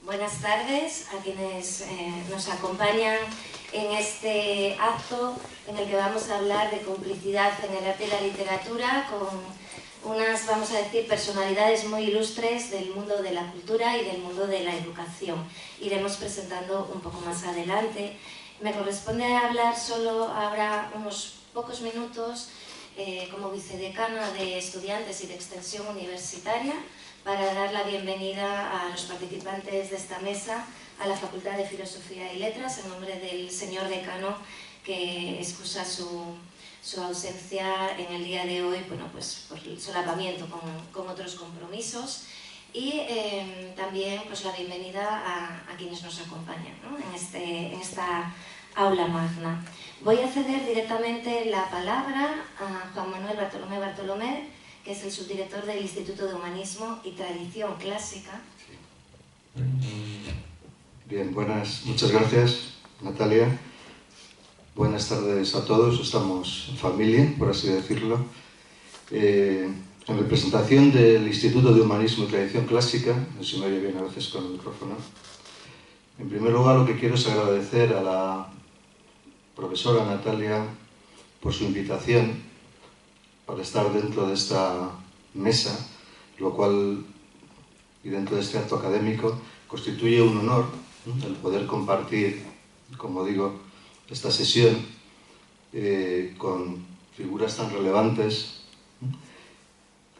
Buenas tardes a quienes nos acompañan en este acto en el que vamos a hablar de complicidad en el arte y la literatura con unas, vamos a decir, personalidades muy ilustres del mundo de la cultura y del mundo de la educación. Iremos presentando un poco más adelante. Me corresponde hablar solo ahora unos pocos minutos como vicedecana de estudiantes y de extensión universitaria, para dar la bienvenida a los participantes de esta mesa a la Facultad de Filosofía y Letras, en nombre del señor decano, que excusa su ausencia en el día de hoy, bueno, pues por el solapamiento con otros compromisos, y también pues, la bienvenida a quienes nos acompañan, ¿no? en esta aula magna. Voy a ceder directamente la palabra a Juan Manuel Bartolomé, que es el subdirector del Instituto de Humanismo y Tradición Clásica. Bien, muchas gracias, Natalia. Buenas tardes a todos, estamos en familia, por así decirlo. En representación del Instituto de Humanismo y Tradición Clásica, no sé si me oye bien a veces con el micrófono, en primer lugar lo que quiero es agradecer a la profesora Natalia por su invitación para estar dentro de esta mesa, lo cual, y dentro de este acto académico, constituye un honor, ¿no?, el poder compartir, como digo, esta sesión con figuras tan relevantes,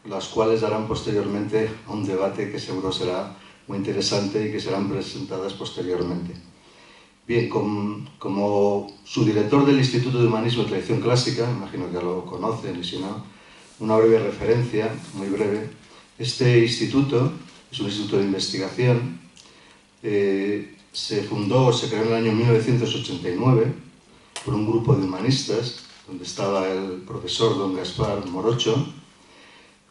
las cuales darán posteriormente a un debate que seguro será muy interesante y que serán presentadas posteriormente. Bien, como subdirector del Instituto de Humanismo y Tradición Clásica, imagino que ya lo conocen, y si no, una breve referencia, muy breve. Este instituto es un instituto de investigación, se fundó, se creó en el año 1989 por un grupo de humanistas, donde estaba el profesor don Gaspar Morocho.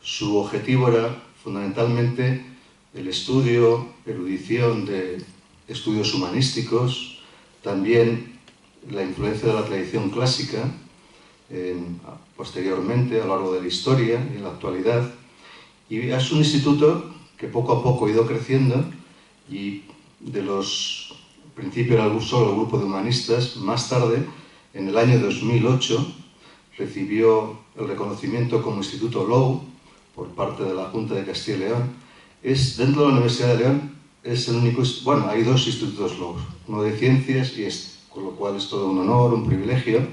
Su objetivo era fundamentalmente el estudio, erudición de estudios humanísticos, también la influencia de la tradición clásica posteriormente, a lo largo de la historia y en la actualidad. Y es un instituto que poco a poco ha ido creciendo y de los principios era solo el grupo de humanistas. Más tarde, en el año 2008, recibió el reconocimiento como Instituto Low por parte de la Junta de Castilla y León. Dentro de la Universidad de León es el único, bueno, hay dos institutos Low, uno de ciencias y este, con lo cual es todo un honor, un privilegio.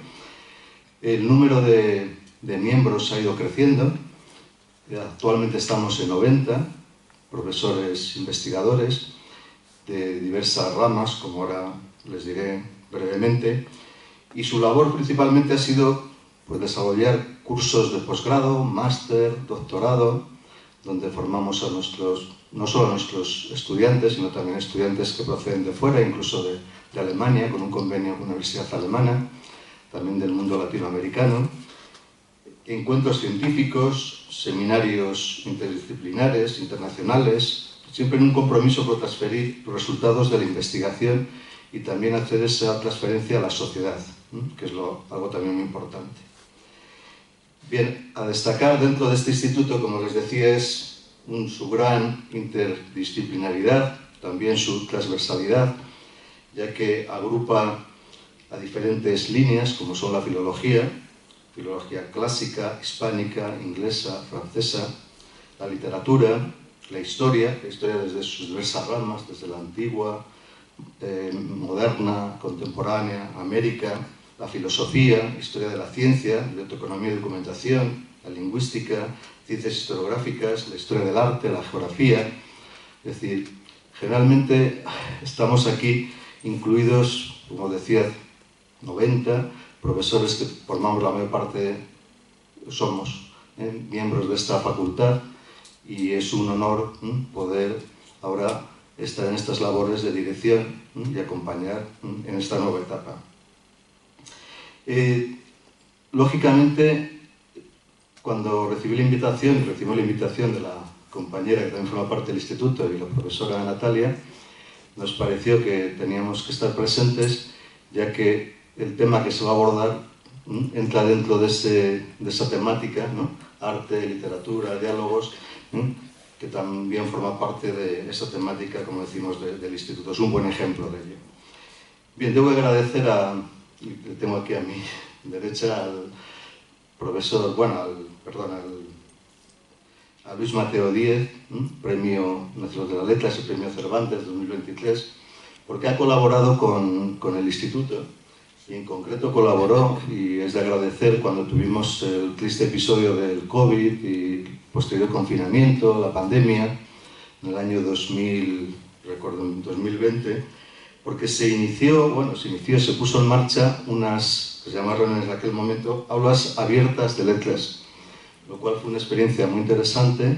El número de miembros ha ido creciendo. Actualmente estamos en 90 profesores investigadores de diversas ramas, como ahora les diré brevemente, y su labor principalmente ha sido pues, desarrollar cursos de posgrado, máster, doctorado, donde formamos a no solo a nuestros estudiantes, sino también estudiantes que proceden de fuera, incluso de Alemania, con un convenio con la Universidad Alemana, también del mundo latinoamericano. Encuentros científicos, seminarios interdisciplinares, internacionales, siempre en un compromiso por transferir los resultados de la investigación y también hacer esa transferencia a la sociedad, que es algo también muy importante. Bien, a destacar dentro de este instituto, como les decía, es su gran interdisciplinaridad, también su transversalidad, ya que agrupa a diferentes líneas, como son la filología clásica, hispánica, inglesa, francesa, la literatura, la historia desde sus diversas ramas, desde la antigua, moderna, contemporánea, América, la filosofía, historia de la ciencia, biblioteconomía y documentación, la lingüística, ciencias historiográficas, la historia del arte, la geografía. Es decir, generalmente estamos aquí incluidos, como decía, 90 profesores que formamos la mayor parte, somos miembros de esta facultad, y es un honor poder ahora estar en estas labores de dirección y acompañar en esta nueva etapa. Lógicamente, cuando recibimos la invitación de la compañera que también forma parte del instituto y la profesora Natalia, nos pareció que teníamos que estar presentes, ya que el tema que se va a abordar entra dentro de esa temática, ¿no? Arte, literatura, diálogos, que también forma parte de esa temática, como decimos, del instituto. Es un buen ejemplo de ello. Bien, debo agradecer le tengo aquí a mi derecha al profesor, a Luis Mateo Díez, Premio Nacional de las Letras y Premio Cervantes 2023, porque ha colaborado con el instituto, y en concreto colaboró, y es de agradecer, cuando tuvimos el triste episodio del COVID y posterior confinamiento, la pandemia, en el año 2020, porque se puso en marcha unas, que se llamaron en aquel momento, aulas abiertas de letras, lo cual fue una experiencia muy interesante,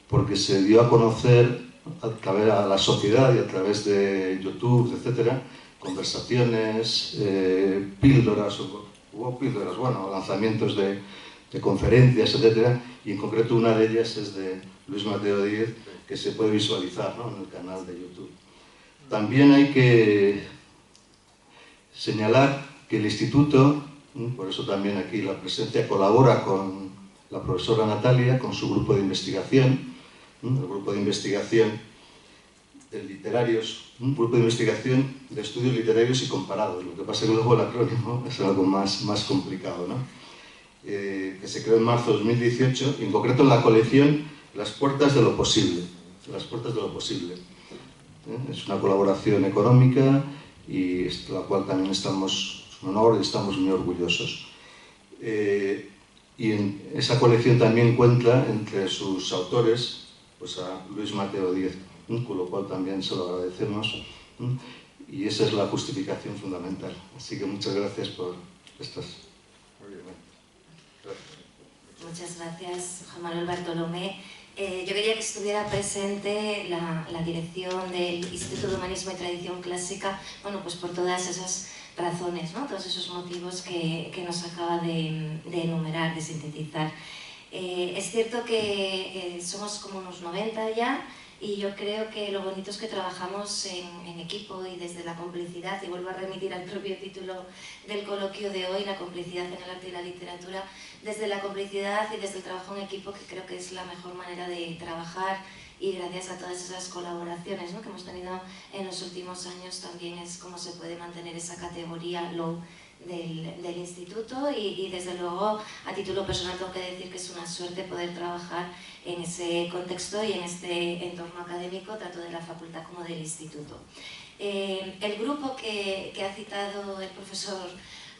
porque se dio a conocer a la sociedad y a través de YouTube, etcétera, conversaciones, píldoras, lanzamientos de conferencias, etcétera, y en concreto una de ellas es de Luis Mateo Díez, que se puede visualizar, ¿no?, en el canal de YouTube. También hay que señalar que el instituto, por eso también aquí la presencia, colabora con la profesora Natalia, con su grupo de investigación, el grupo de investigación de literarios, un grupo de investigación de estudios literarios y comparados. Lo que pasa es que luego el acrónimo es algo más complicado, ¿no? Que se creó en marzo de 2018, y en concreto en la colección Las Puertas de lo Posible. Las Puertas de lo Posible. Es una colaboración económica y la cual también es un honor y estamos muy orgullosos. Y en esa colección también cuenta entre sus autores pues a Luis Mateo Díez, con lo cual también se lo agradecemos, y esa es la justificación fundamental. Así que muchas gracias por estas. Muchas gracias, Juan Manuel Bartolomé. Yo quería que estuviera presente la dirección del Instituto de Humanismo y Tradición Clásica, bueno, pues por todas esas razones, ¿no?, todos esos motivos que nos acaba de enumerar, de sintetizar. Es cierto que somos como unos 90 ya, y yo creo que lo bonito es que trabajamos en equipo y desde la complicidad, y vuelvo a remitir al propio título del coloquio de hoy, la complicidad en el arte y la literatura, desde la complicidad y desde el trabajo en equipo, que creo que es la mejor manera de trabajar, y gracias a todas esas colaboraciones, ¿no?, que hemos tenido en los últimos años, también es como se puede mantener esa categoría low del instituto, y desde luego a título personal tengo que decir que es una suerte poder trabajar en ese contexto y en este entorno académico, tanto de la facultad como del instituto. El grupo que ha citado el profesor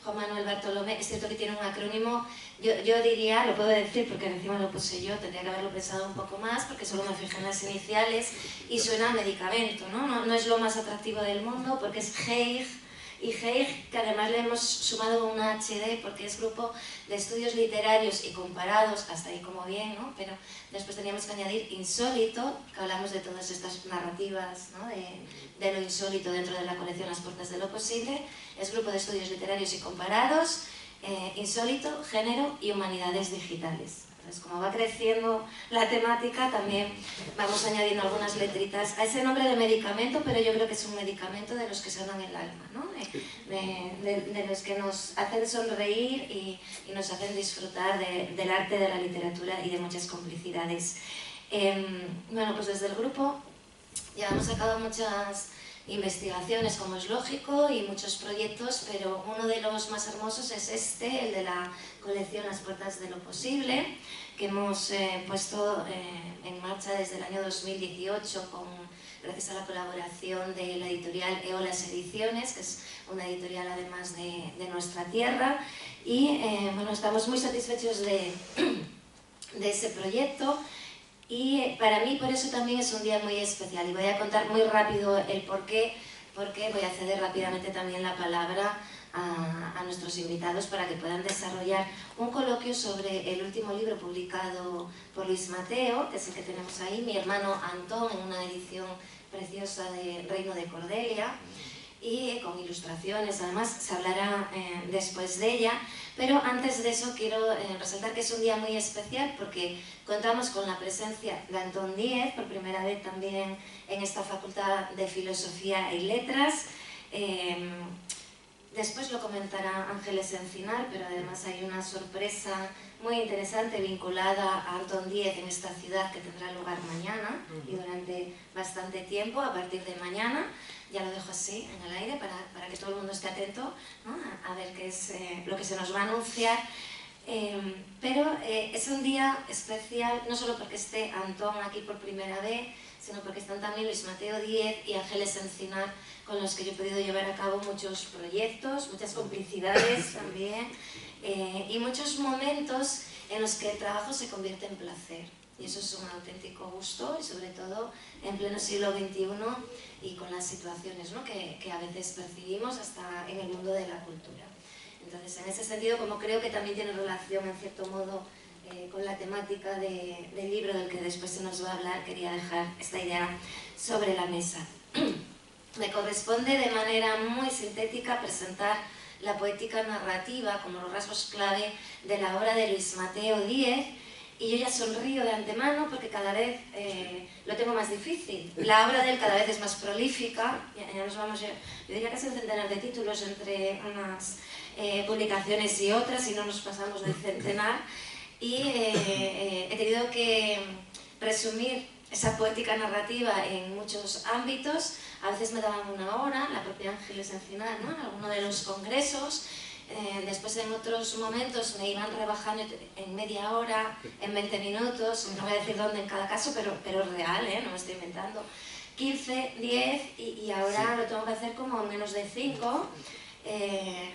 Juan Manuel Bartolomé, es cierto que tiene un acrónimo, yo diría, lo puedo decir porque encima lo puse yo, tendría que haberlo pensado un poco más porque solo me fijé en las iniciales y suena a medicamento, ¿no? No es lo más atractivo del mundo porque es GEIG, y GEIG, que además le hemos sumado una HD porque es Grupo de Estudios Literarios y Comparados, hasta ahí como bien, ¿no? Pero después teníamos que añadir insólito, que hablamos de todas estas narrativas, ¿no?, de lo insólito dentro de la colección Las Puertas de lo Posible. Es Grupo de Estudios Literarios y Comparados, insólito, género y humanidades digitales. Entonces, como va creciendo la temática, también vamos añadiendo algunas letritas a ese nombre de medicamento, pero yo creo que es un medicamento de los que sanan el alma, ¿no?, de los que nos hacen sonreír y nos hacen disfrutar del arte, de la literatura y de muchas complicidades. Bueno, pues desde el grupo llevamos a cabo muchas investigaciones, como es lógico, y muchos proyectos, pero uno de los más hermosos es el de la colección Las Puertas de lo Posible, que hemos puesto en marcha desde el año 2018 gracias a la colaboración de la editorial Eolas Ediciones, que es una editorial además de nuestra tierra, y bueno, estamos muy satisfechos de ese proyecto. Y para mí por eso también es un día muy especial, y voy a contar muy rápido el porqué, porque voy a ceder rápidamente también la palabra a nuestros invitados para que puedan desarrollar un coloquio sobre el último libro publicado por Luis Mateo, que es el que tenemos ahí, Mi hermano Antón, en una edición preciosa de Reino de Cordelia, y con ilustraciones, además se hablará después de ella. Pero antes de eso quiero resaltar que es un día muy especial porque contamos con la presencia de Antón Díez, por primera vez también en esta Facultad de Filosofía y Letras. Después lo comentará Ángeles Encinar, pero además hay una sorpresa muy interesante vinculada a Antón Diez en esta ciudad que tendrá lugar mañana y durante bastante tiempo, a partir de mañana. Ya lo dejo así en el aire para que todo el mundo esté atento, ¿no? A ver qué es lo que se nos va a anunciar. Pero es un día especial, no solo porque esté Antón aquí por primera vez, sino porque están también Luis Mateo Diez y Ángeles Encinar, con los que yo he podido llevar a cabo muchos proyectos, muchas complicidades también, y muchos momentos en los que el trabajo se convierte en placer. Y eso es un auténtico gusto, y sobre todo en pleno siglo XXI y con las situaciones, ¿no?, que a veces percibimos hasta en el mundo de la cultura. Entonces, en ese sentido, como creo que también tiene relación, en cierto modo, con la temática del libro del que después se nos va a hablar, quería dejar esta idea sobre la mesa. Me corresponde de manera muy sintética presentar la poética narrativa como los rasgos clave de la obra de Luis Mateo Diez, y yo ya sonrío de antemano porque cada vez lo tengo más difícil. La obra de él cada vez es más prolífica, ya nos vamos, yo diría casi un centenar de títulos entre unas publicaciones y otras, y no nos pasamos del centenar, y he tenido que resumir esa poética narrativa en muchos ámbitos. A veces me daban una hora, la propia Ángeles Encinar, ¿no?, en alguno de los congresos. Después en otros momentos me iban rebajando en media hora, en 20 minutos, no voy a decir dónde en cada caso, pero es real, no me estoy inventando. 15, 10 y ahora lo tengo que hacer como menos de 5,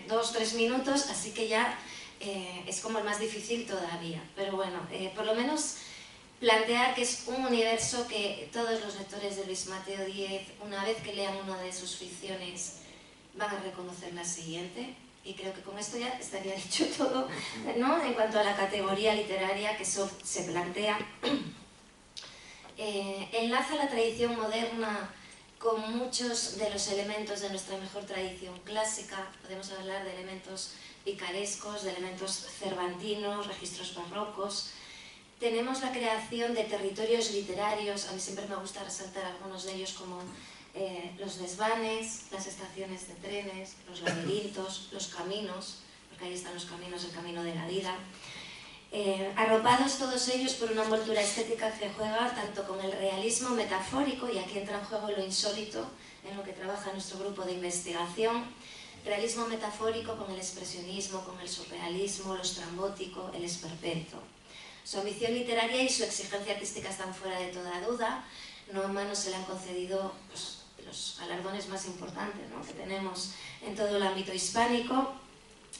2, 3 minutos, así que ya es como el más difícil todavía. Pero bueno, por lo menos plantear que es un universo que todos los lectores de Luis Mateo Diez, una vez que lean una de sus ficciones, van a reconocer la siguiente. Y creo que con esto ya estaría dicho todo, ¿no?, en cuanto a la categoría literaria que eso se plantea. Enlaza la tradición moderna con muchos de los elementos de nuestra mejor tradición clásica. Podemos hablar de elementos picarescos, de elementos cervantinos, registros barrocos. Tenemos la creación de territorios literarios, a mí siempre me gusta resaltar algunos de ellos como los desvanes, las estaciones de trenes, los laberintos, los caminos, porque ahí están los caminos, el camino de la vida. Arropados todos ellos por una envoltura estética que juega tanto con el realismo metafórico, y aquí entra en juego lo insólito en lo que trabaja nuestro grupo de investigación, realismo metafórico con el expresionismo, con el surrealismo, lo estrambótico, el esperpento. Su ambición literaria y su exigencia artística están fuera de toda duda. No en vano se le han concedido los galardones más importantes, ¿no?, que tenemos en todo el ámbito hispánico.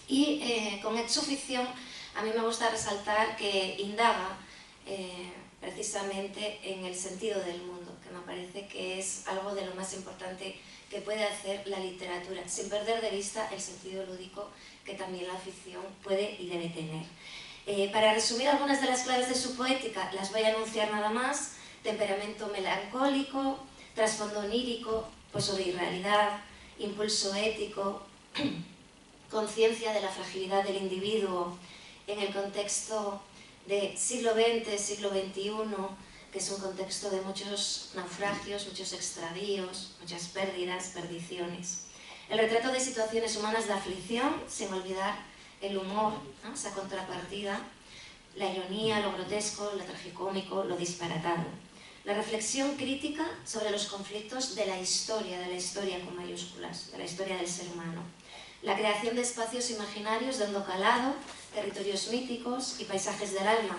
Y con su ficción a mí me gusta resaltar que indaga precisamente en el sentido del mundo, que me parece que es algo de lo más importante que puede hacer la literatura, sin perder de vista el sentido lúdico que también la ficción puede y debe tener. Para resumir algunas de las claves de su poética, las voy a anunciar nada más: temperamento melancólico, trasfondo onírico, pozo de irrealidad, impulso ético, conciencia de la fragilidad del individuo en el contexto de siglo XX, siglo XXI, que es un contexto de muchos naufragios, muchos extravíos, muchas pérdidas, perdiciones. El retrato de situaciones humanas de aflicción, sin olvidar el humor, ¿no?, esa contrapartida, la ironía, lo grotesco, lo tragicómico, lo disparatado. La reflexión crítica sobre los conflictos de la historia con mayúsculas, de la historia del ser humano. La creación de espacios imaginarios de hondo calado, territorios míticos y paisajes del alma,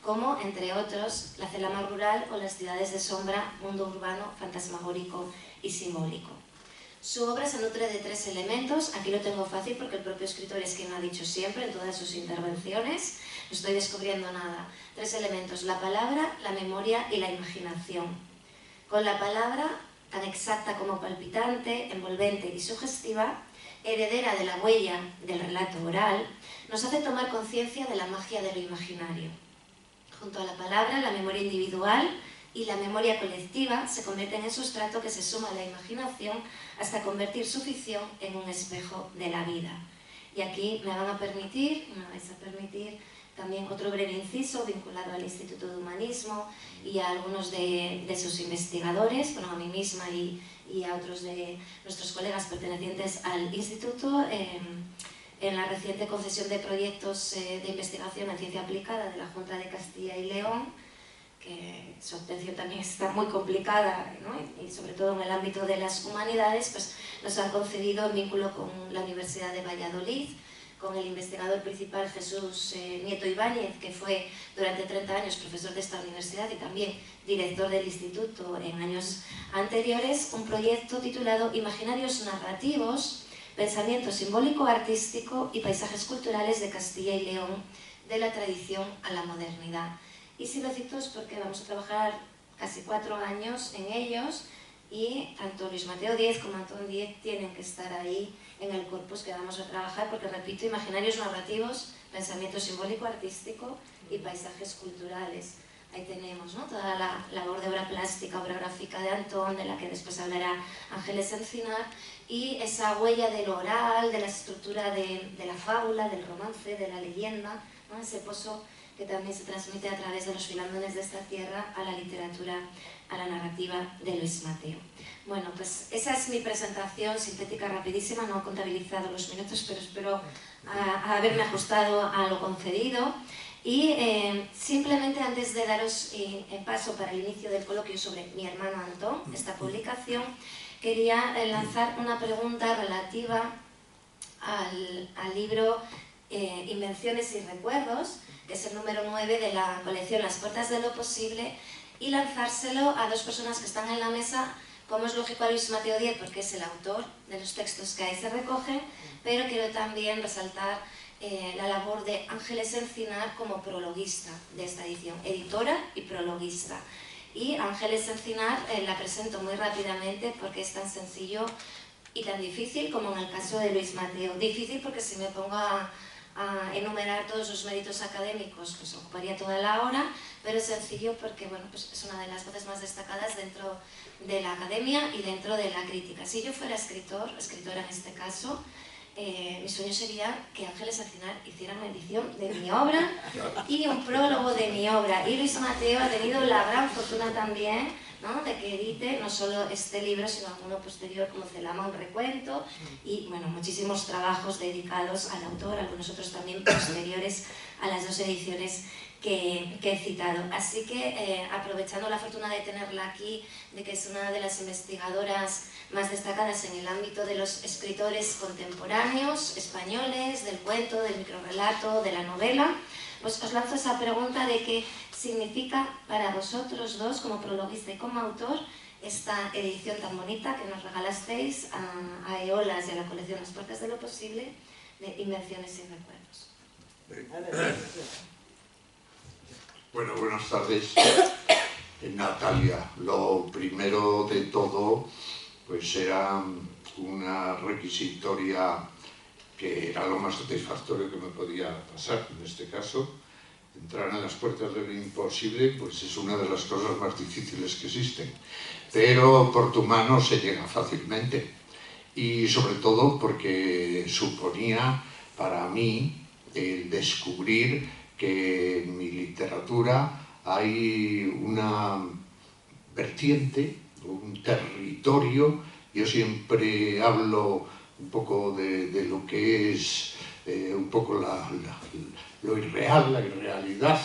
como, entre otros, la celama rural o las ciudades de sombra, mundo urbano, fantasmagórico y simbólico. Su obra se nutre de 3 elementos, aquí lo tengo fácil porque el propio escritor es quien lo ha dicho siempre en todas sus intervenciones, no estoy descubriendo nada. 3 elementos: la palabra, la memoria y la imaginación. Con la palabra, tan exacta como palpitante, envolvente y sugestiva, heredera de la huella del relato oral, nos hace tomar conciencia de la magia de lo imaginario. Junto a la palabra, la memoria individual y la memoria colectiva se convierten en sustrato que se suma a la imaginación hasta convertir su ficción en un espejo de la vida. Y aquí me vais a permitir también otro breve inciso vinculado al Instituto de Humanismo y a algunos de sus investigadores, bueno, a mí misma y a otros de nuestros colegas pertenecientes al Instituto, en la reciente concesión de proyectos de investigación en ciencia aplicada de la Junta de Castilla y León, que su obtención también está muy complicada, ¿no? Y sobre todo en el ámbito de las humanidades, pues nos han concedido en vínculo con la Universidad de Valladolid, con el investigador principal Jesús Nieto Ibáñez, que fue durante 30 años profesor de esta universidad y también director del instituto en años anteriores, un proyecto titulado Imaginarios narrativos, pensamiento simbólico artístico y paisajes culturales de Castilla y León, de la tradición a la modernidad. Y si lo cito es porque vamos a trabajar casi 4 años en ellos y tanto Luis Mateo Díez como Antón Díez tienen que estar ahí en el corpus que vamos a trabajar, porque repito, imaginarios narrativos, pensamiento simbólico artístico y paisajes culturales. Ahí tenemos, ¿no?, toda la labor de obra plástica, obra gráfica de Antón, de la que después hablará Ángeles Encinar, y esa huella del oral, de la estructura de la fábula, del romance, de la leyenda, ¿no?, ese pozo que también se transmite a través de los filambones de esta tierra a la literatura, a la narrativa de Luis Mateo. Bueno, pues esa es mi presentación sintética rapidísima, no he contabilizado los minutos, pero espero haberme ajustado a lo concedido. Y simplemente antes de daros paso para el inicio del coloquio sobre mi hermano Antón, esta publicación, quería lanzar una pregunta relativa al libro Invenciones y Recuerdos, que es el número 9 de la colección Las Puertas de lo Posible, y lanzárselo a 2 personas que están en la mesa, como es lógico a Luis Mateo Díez, porque es el autor de los textos que ahí se recogen, pero quiero también resaltar la labor de Ángeles Encinar como prologuista de esta edición, editora y prologuista. Y Ángeles Encinar la presento muy rápidamente porque es tan sencillo y tan difícil como en el caso de Luis Mateo. Difícil porque si me pongo a enumerar todos los méritos académicos pues ocuparía toda la hora, pero sencillo porque bueno, pues es una de las voces más destacadas dentro de la academia y dentro de la crítica. Si yo fuera escritora en este caso, mi sueño sería que Ángeles Encinar hiciera una edición de mi obra y un prólogo de mi obra. Y Luis Mateo ha tenido la gran fortuna también, ¿no?, de que edite no solo este libro, sino alguno posterior como Celama, un recuento, y bueno, muchísimos trabajos dedicados al autor, algunos otros también posteriores a las 2 ediciones que he citado. Así que aprovechando la fortuna de tenerla aquí, de que es una de las investigadoras más destacadas en el ámbito de los escritores contemporáneos españoles, del cuento, del microrrelato, de la novela, pues os lanzo esa pregunta de qué significa para vosotros dos, como prologuista y como autor, esta edición tan bonita que nos regalasteis a Eolas y a la colección Las Puertas de lo Posible, de Invenciones y Recuerdos. Bueno, buenas tardes, Natalia. Lo primero de todo, pues era una requisitoria que era lo más satisfactorio que me podía pasar. En este caso, entrar en las puertas de lo imposible, pues es una de las cosas más difíciles que existen. Pero por tu mano se llega fácilmente. Y sobre todo porque suponía para mí el descubrir que en mi literatura hay una vertiente, un territorio. Yo siempre hablo un poco de lo que es un poco lo irreal, la irrealidad,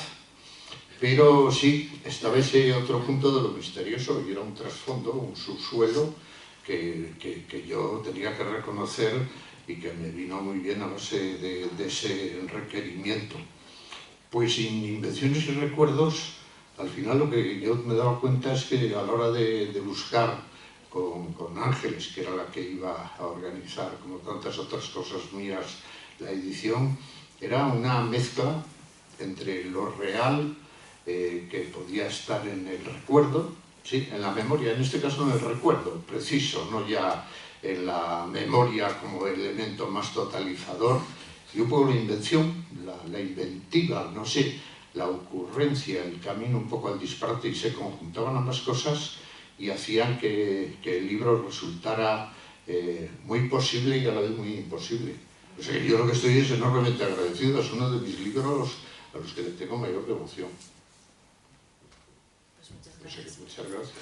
pero sí, estaba ese otro punto de lo misterioso, y era un trasfondo, un subsuelo que yo tenía que reconocer y que me vino muy bien a base de ese requerimiento. Pues sin Invenciones y Recuerdos, al final lo que yo me daba cuenta es que a la hora de buscar con Ángeles, que era la que iba a organizar, como tantas otras cosas mías, la edición, era una mezcla entre lo real, que podía estar en el recuerdo, ¿sí?, en la memoria, en este caso en el recuerdo preciso, no ya en la memoria como elemento más totalizador, y un poco la invención, la inventiva, no sé, la ocurrencia, el camino un poco al disparate, y se conjuntaban ambas cosas y hacían que el libro resultara muy posible y a la vez muy imposible. O sea, yo lo que estoy es enormemente agradecido, es uno de mis libros a los que les tengo mayor devoción. Pues muchas O sea que gracias. muchas gracias.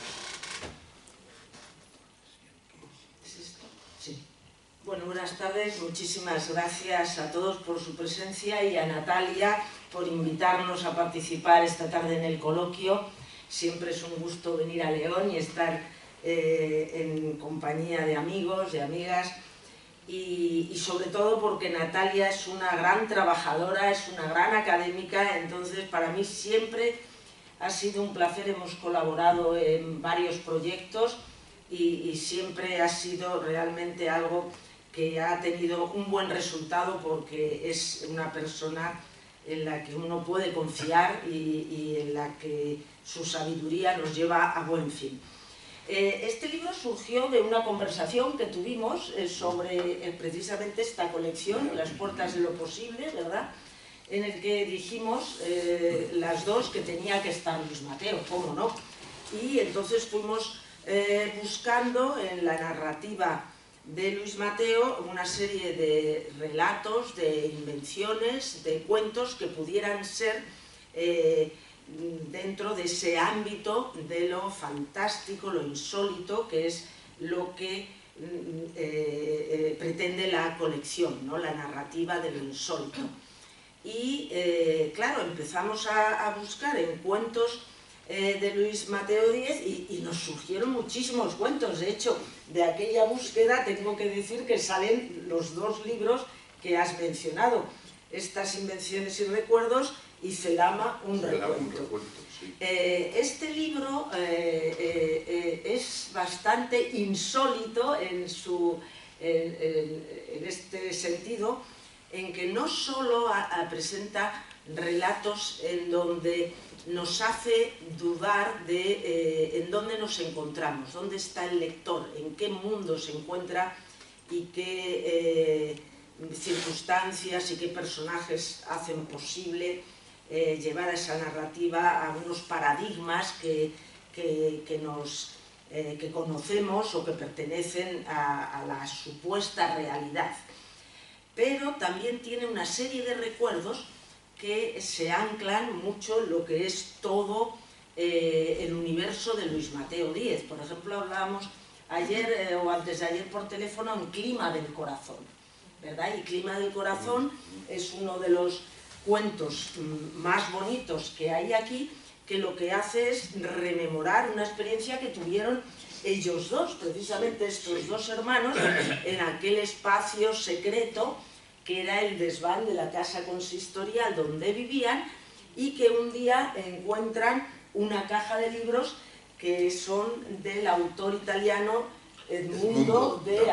¿Es esto? Sí. Bueno, buenas tardes. Muchísimas gracias a todos por su presencia y a Natalia por invitarnos a participar esta tarde en el coloquio. Siempre es un gusto venir a León y estar en compañía de amigos, de amigas, y sobre todo porque Natalia es una gran trabajadora, es una gran académica, entonces para mí siempre ha sido un placer. Hemos colaborado en varios proyectos y siempre ha sido realmente algo que ha tenido un buen resultado, porque es una persona en la que uno puede confiar y en la que su sabiduría nos lleva a buen fin. Este libro surgió de una conversación que tuvimos sobre precisamente esta colección, Las puertas de lo posible, ¿verdad?, en el que dijimos las dos que tenía que estar Luis Mateo, ¿cómo no? Y entonces fuimos buscando en la narrativa de Luis Mateo una serie de relatos, de invenciones, de cuentos que pudieran ser dentro de ese ámbito de lo fantástico, lo insólito, que es lo que pretende la colección, ¿no?, la narrativa de lo insólito. Y claro, empezamos a buscar en cuentos de Luis Mateo Díez y nos surgieron muchísimos cuentos. De hecho, de aquella búsqueda tengo que decir que salen los dos libros que has mencionado, Estas invenciones y recuerdos y Celama, un recuento. Sí. Este libro es bastante insólito en este sentido, en que no solo presenta relatos en donde nos hace dudar de en dónde nos encontramos, dónde está el lector, en qué mundo se encuentra y qué circunstancias y qué personajes hacen posible llevar a esa narrativa a unos paradigmas que conocemos o que pertenecen a la supuesta realidad. Pero también tiene una serie de recuerdos que se anclan mucho en lo que es todo el universo de Luis Mateo Díez. Por ejemplo, hablábamos ayer o antes de ayer por teléfono en Clima del Corazón, ¿verdad? Y Clima del Corazón es uno de los cuentos más bonitos que hay aquí, que lo que hace es rememorar una experiencia que tuvieron ellos dos, precisamente estos dos hermanos, en aquel espacio secreto que era el desván de la casa consistorial donde vivían, y que un día encuentran una caja de libros que son del autor italiano Edmundo de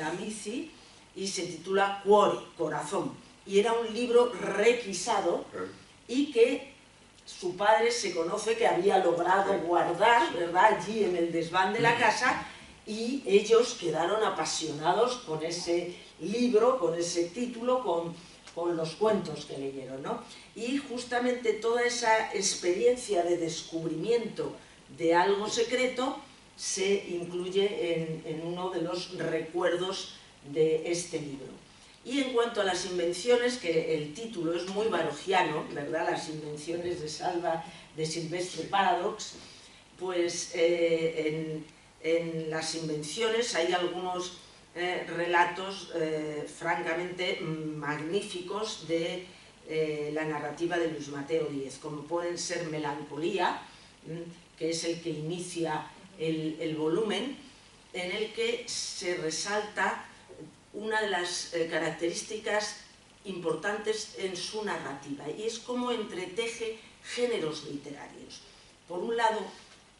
Amici y se titula Cuore, Corazón, y era un libro requisado y que su padre se conoce que había logrado guardar, ¿verdad?, allí en el desván de la casa, y ellos quedaron apasionados con ese libro, con ese título, con los cuentos que leyeron, ¿no? Y justamente toda esa experiencia de descubrimiento de algo secreto se incluye en uno de los recuerdos de este libro. Y en cuanto a las invenciones, que el título es muy barogiano, ¿verdad?, Las invenciones de Salva de Silvestre Paradox, pues en las invenciones hay algunos relatos francamente magníficos de la narrativa de Luis Mateo Díez, como pueden ser Melancolía, que es el que inicia el volumen, en el que se resalta una de las características importantes en su narrativa, y es cómo entreteje géneros literarios. Por un lado,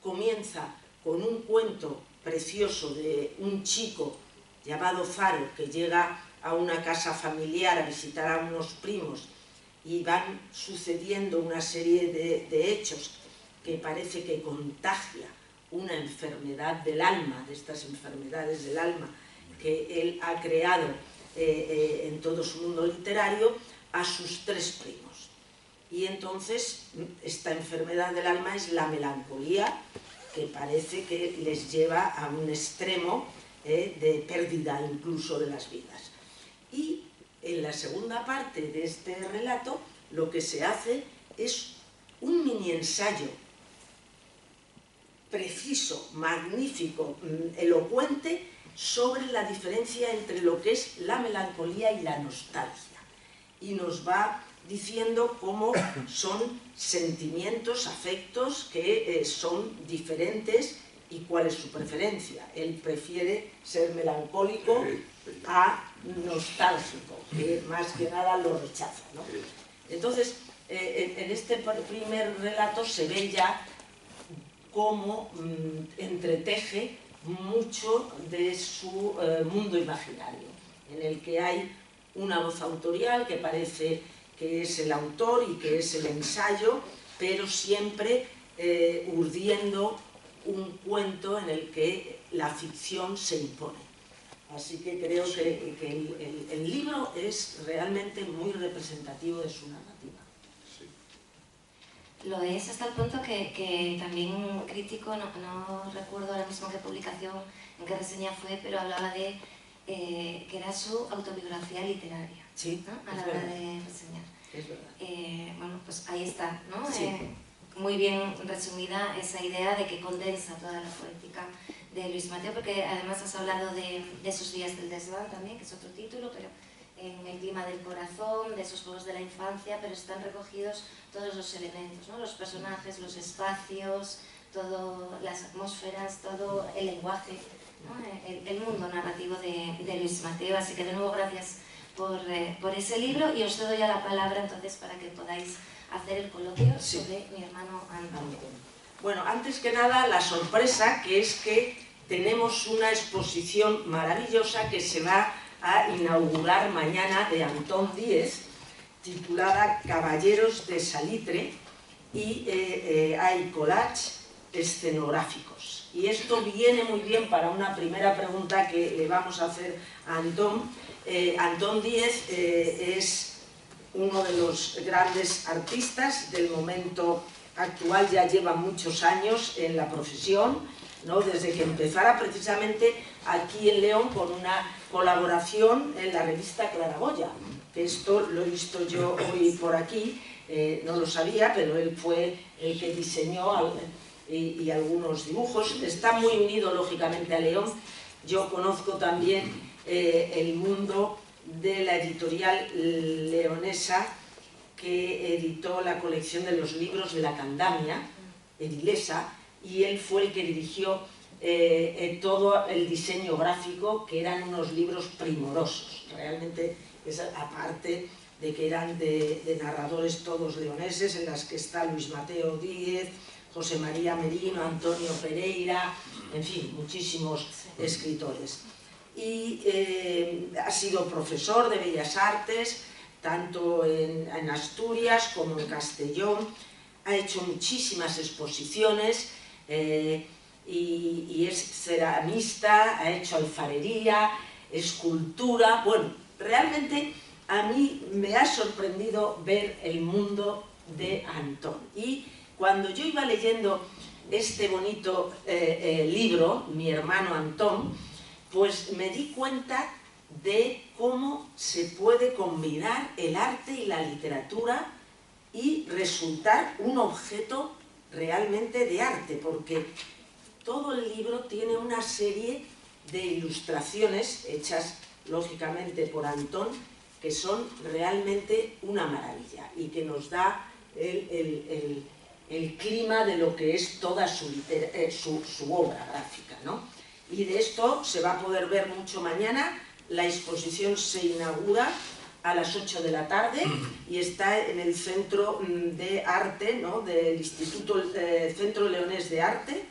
comienza con un cuento precioso de un chico llamado Faro, que llega a una casa familiar a visitar a unos primos, y van sucediendo una serie de hechos que parece que contagia una enfermedad del alma, de estas enfermedades del alma que él ha creado en todo su mundo literario, a sus tres primos. Y entonces esta enfermedad del alma es la melancolía, que parece que les lleva a un extremo de pérdida incluso de las vidas. Y en la segunda parte de este relato lo que se hace es un mini ensayo preciso, magnífico, elocuente, sobre la diferencia entre lo que es la melancolía y la nostalgia. Y nos va diciendo cómo son sentimientos, afectos que son diferentes y cuál es su preferencia. Él prefiere ser melancólico a nostálgico, que más que nada lo rechaza, ¿no? Entonces, en este primer relato se ve ya cómo entreteje mucho de su mundo imaginario, en el que hay una voz autorial que parece que es el autor y que es el ensayo, pero siempre urdiendo un cuento en el que la ficción se impone. Así que creo que el libro es realmente muy representativo de su narrativa. Lo es hasta el punto que también un crítico, no recuerdo ahora mismo qué publicación, en qué reseña fue, pero hablaba de que era su autobiografía literaria, Sí, ¿no? A la hora de reseñar. Es verdad. Bueno, pues ahí está, ¿no? Sí. Muy bien resumida esa idea de que condensa toda la poética de Luis Mateo, porque además has hablado de esos días del desván también, que es otro título, pero en el clima del corazón, de esos juegos de la infancia, pero están recogidos todos los elementos, ¿no? Los personajes, los espacios, todas las atmósferas, todo el lenguaje, ¿no? El mundo narrativo de Luis Mateo. Así que de nuevo gracias por ese libro, y os doy ya la palabra entonces para que podáis hacer el coloquio sobre Mi hermano Antón. Bueno, antes que nada la sorpresa, que es que tenemos una exposición maravillosa que se va a inaugurar mañana de Antón Díez, titulada Caballeros de Salitre, y hay collage escenográficos. Y esto viene muy bien para una primera pregunta que le vamos a hacer a Antón. Antón Díez es uno de los grandes artistas del momento actual, ya lleva muchos años en la profesión, ¿no? Desde que empezara precisamente aquí en León con una colaboración en la revista Claraboya, que esto lo he visto yo hoy por aquí, no lo sabía, pero él fue el que diseñó y algunos dibujos. Está muy unido lógicamente a León. Yo conozco también el mundo de la editorial leonesa que editó la colección de los libros de la Candamia, Edilesa, y él fue el que dirigió todo el diseño gráfico, que eran unos libros primorosos. Realmente, aparte de que eran de narradores todos leoneses, en las que está Luis Mateo Díez, José María Merino, Antonio Pereira, en fin, muchísimos escritores. Y ha sido profesor de Bellas Artes, tanto en Asturias como en Castellón. Ha hecho muchísimas exposiciones y es ceramista, ha hecho alfarería, escultura. Bueno, realmente a mí me ha sorprendido ver el mundo de Antón. Y cuando yo iba leyendo este bonito libro, Mi hermano Antón, pues me di cuenta de cómo se puede combinar el arte y la literatura y resultar un objeto realmente de arte, porque todo el libro tiene una serie de ilustraciones hechas lógicamente por Antón, que son realmente una maravilla y que nos da el clima de lo que es toda su obra gráfica, ¿no? Y de esto se va a poder ver mucho mañana. La exposición se inaugura a las 8 de la tarde y está en el Centro de Arte, ¿no? Del Instituto Centro Leonés de Arte,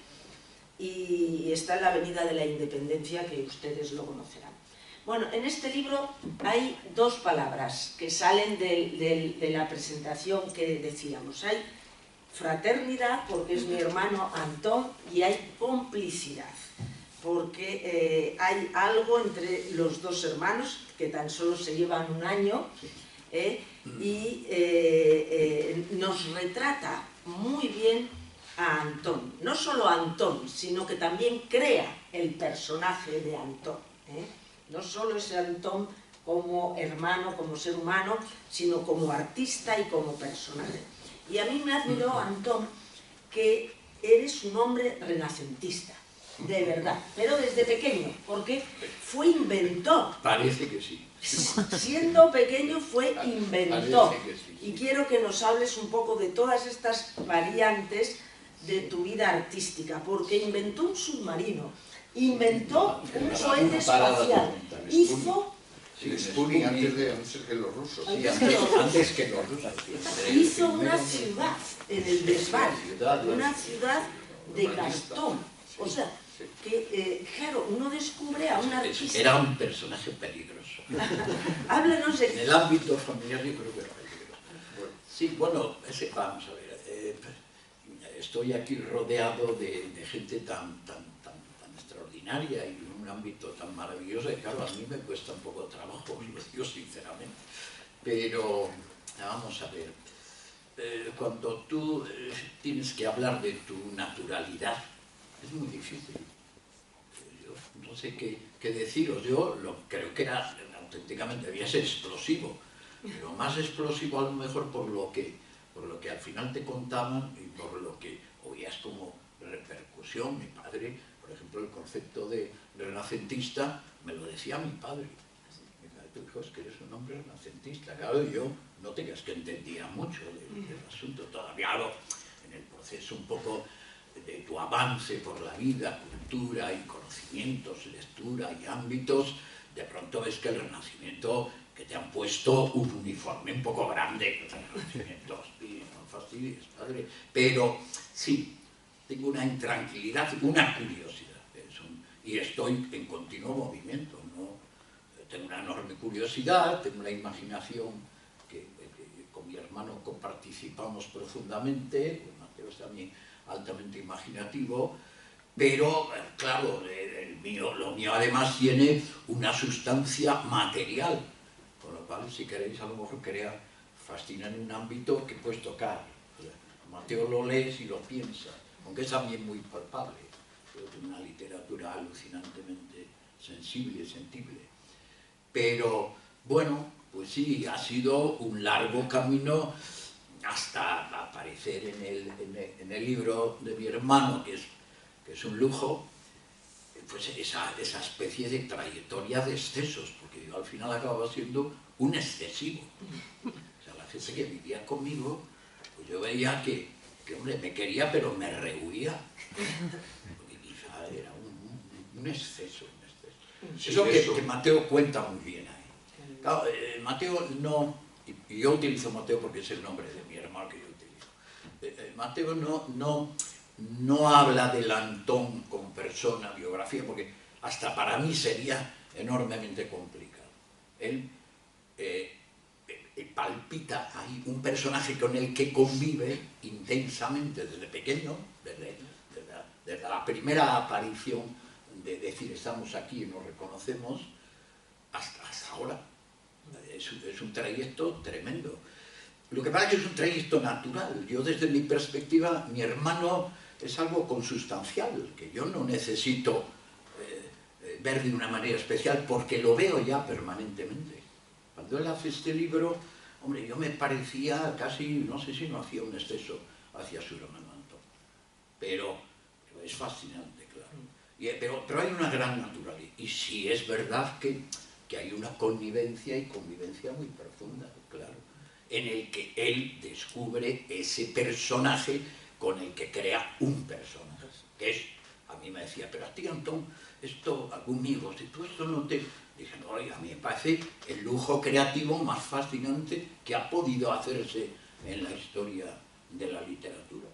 y está en la Avenida de la Independencia, que ustedes lo conocerán. Bueno, en este libro hay dos palabras que salen de la presentación que decíamos. Hay fraternidad, porque es mi hermano Antón, y hay complicidad, porque hay algo entre los dos hermanos, que tan solo se llevan un año, y nos retrata muy bien a Antón. No solo a Antón, sino que también crea el personaje de Antón. No solo es Antón como hermano, como ser humano, sino como artista y como personaje. Y a mí me admiró, Antón, que eres un hombre renacentista, de verdad, pero desde pequeño, porque fue inventor. Parece que sí. Siendo pequeño fue inventor. Parece que sí. Y quiero que nos hables un poco de todas estas variantes de tu vida artística, porque inventó un submarino, inventó un cohete espacial, hizo... El Sputnik antes que los rusos. Sí, antes que los rusos. Hizo una ciudad en el desván, una ciudad de cartón. O sea, que claro, uno descubre a un artista... Era un personaje peligroso. Háblanos de... En el ámbito familiar yo creo que era peligroso. Sí, bueno, vamos a ver, estoy aquí rodeado de gente tan extraordinaria y en un ámbito tan maravilloso que claro, a mí me cuesta un poco de trabajo, os lo digo sinceramente. Pero, vamos a ver, cuando tú tienes que hablar de tu naturalidad, es muy difícil. Yo no sé qué deciros, yo creo que era auténticamente, debía ser explosivo, pero más explosivo a lo mejor por lo que al final te contaban y por lo que oías como repercusión. Mi padre, por ejemplo, el concepto de renacentista me lo decía mi padre. Mi padre dijo, es que eres un hombre renacentista. Claro, yo no te creas que entendía mucho del asunto, todavía algo en el proceso un poco de tu avance por la vida, cultura y conocimientos, lectura y ámbitos, de pronto ves que el Renacimiento, que te han puesto un uniforme un poco grande, el Renacimiento, no fastidies, padre, pero sí, tengo una intranquilidad, una curiosidad, y estoy en continuo movimiento, ¿no? Tengo una enorme curiosidad, tengo una imaginación que con mi hermano coparticipamos profundamente, pues Mateo es también altamente imaginativo, pero claro, lo mío además tiene una sustancia material, con lo cual si queréis a lo mejor crea fascina en un ámbito que puedes tocar. Mateo lo lees y lo piensas, aunque es también muy palpable, pero tiene una literatura alucinantemente sensible y sentible. Pero bueno, pues sí, ha sido un largo camino hasta aparecer en el libro de mi hermano, que es un lujo, pues esa especie de trayectoria de excesos, porque yo al final acababa siendo un excesivo. O sea, la gente que vivía conmigo, pues yo veía que hombre, me quería, pero me rehuía. Porque quizá era un exceso. Sí, eso que Mateo cuenta muy bien ahí. Claro, Mateo no... Y yo utilizo Mateo porque es el nombre de mi hermano que yo utilizo. Mateo no habla del Antón con persona, biografía, porque hasta para mí sería enormemente complicado. Él palpita ahí un personaje con el que convive intensamente desde pequeño, desde la primera aparición de decir estamos aquí y nos reconocemos, hasta ahora. Es un trayecto tremendo. Lo que pasa es que es un trayecto natural. Yo desde mi perspectiva, mi hermano es algo consustancial, que yo no necesito ver de una manera especial porque lo veo ya permanentemente. Cuando él hace este libro, hombre, yo me parecía casi, no sé si no hacía un exceso hacia su hermano Antón. Pero es fascinante, claro. Pero hay una gran naturalidad. Y sí es verdad que hay una connivencia y convivencia muy profunda, claro, en el que él descubre ese personaje con el que crea un personaje, que es, a mí me decía, pero a ti, Antón, esto, conmigo, si tú esto no te... Dije, no, a mí me parece el lujo creativo más fascinante que ha podido hacerse en la historia de la literatura.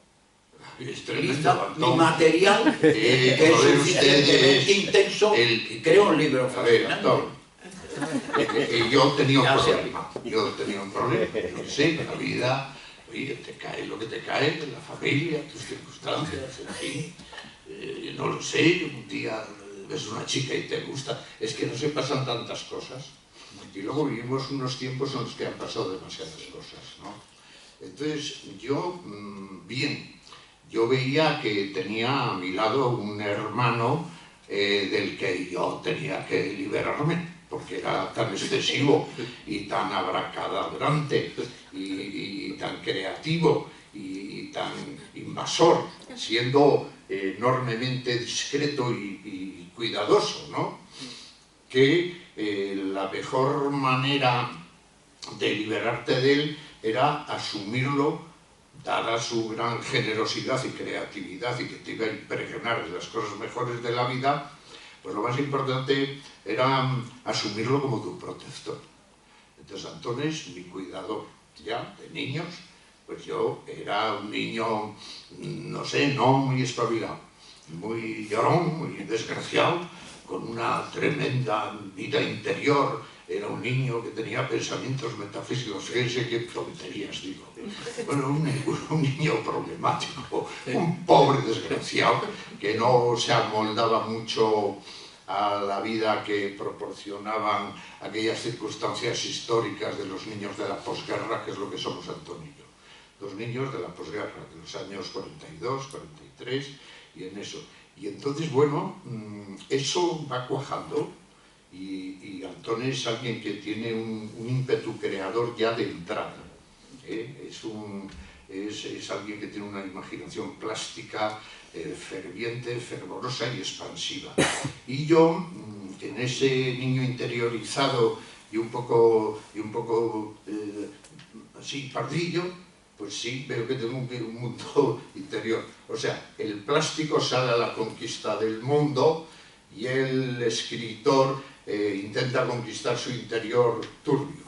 Utiliza mi material, que es suficientemente intenso, y creo un libro fascinante. Yo tenía un problema, yo sé, la vida, oye, te cae lo que te cae, de la familia, tus circunstancias, en fin, no lo sé, un día ves una chica y te gusta, es que no se pasan tantas cosas, y luego vivimos unos tiempos en los que han pasado demasiadas cosas, ¿no? Entonces, yo veía que tenía a mi lado un hermano del que yo tenía que liberarme. porque era tan excesivo y tan abracadabrante y tan creativo y tan invasor, siendo enormemente discreto y cuidadoso, ¿no? Que la mejor manera de liberarte de él era asumirlo, dada su gran generosidad y creatividad y que te iba a impregnar de las cosas mejores de la vida. Pues lo más importante era asumirlo como tu protector. Entonces Antón es mi cuidador. Ya, de niños, pues yo era un niño, no sé, no muy espabilado, muy llorón, muy desgraciado, con una tremenda vida interior. Era un niño que tenía pensamientos metafísicos, fíjense qué tonterías digo. Bueno, un niño problemático, un pobre desgraciado que no se amoldaba mucho a la vida que proporcionaban aquellas circunstancias históricas de los niños de la posguerra, que es lo que somos Antón y yo. Dos niños de la posguerra, de los años 42, 43, y en eso. Y entonces, bueno, eso va cuajando, y Antón es alguien que tiene un ímpetu creador ya de entrada. Es alguien que tiene una imaginación plástica ferviente, fervorosa y expansiva. Y yo, en ese niño interiorizado y un poco así pardillo, pues sí, veo que tengo un mundo interior. O sea, el plástico sale a la conquista del mundo y el escritor intenta conquistar su interior turbio,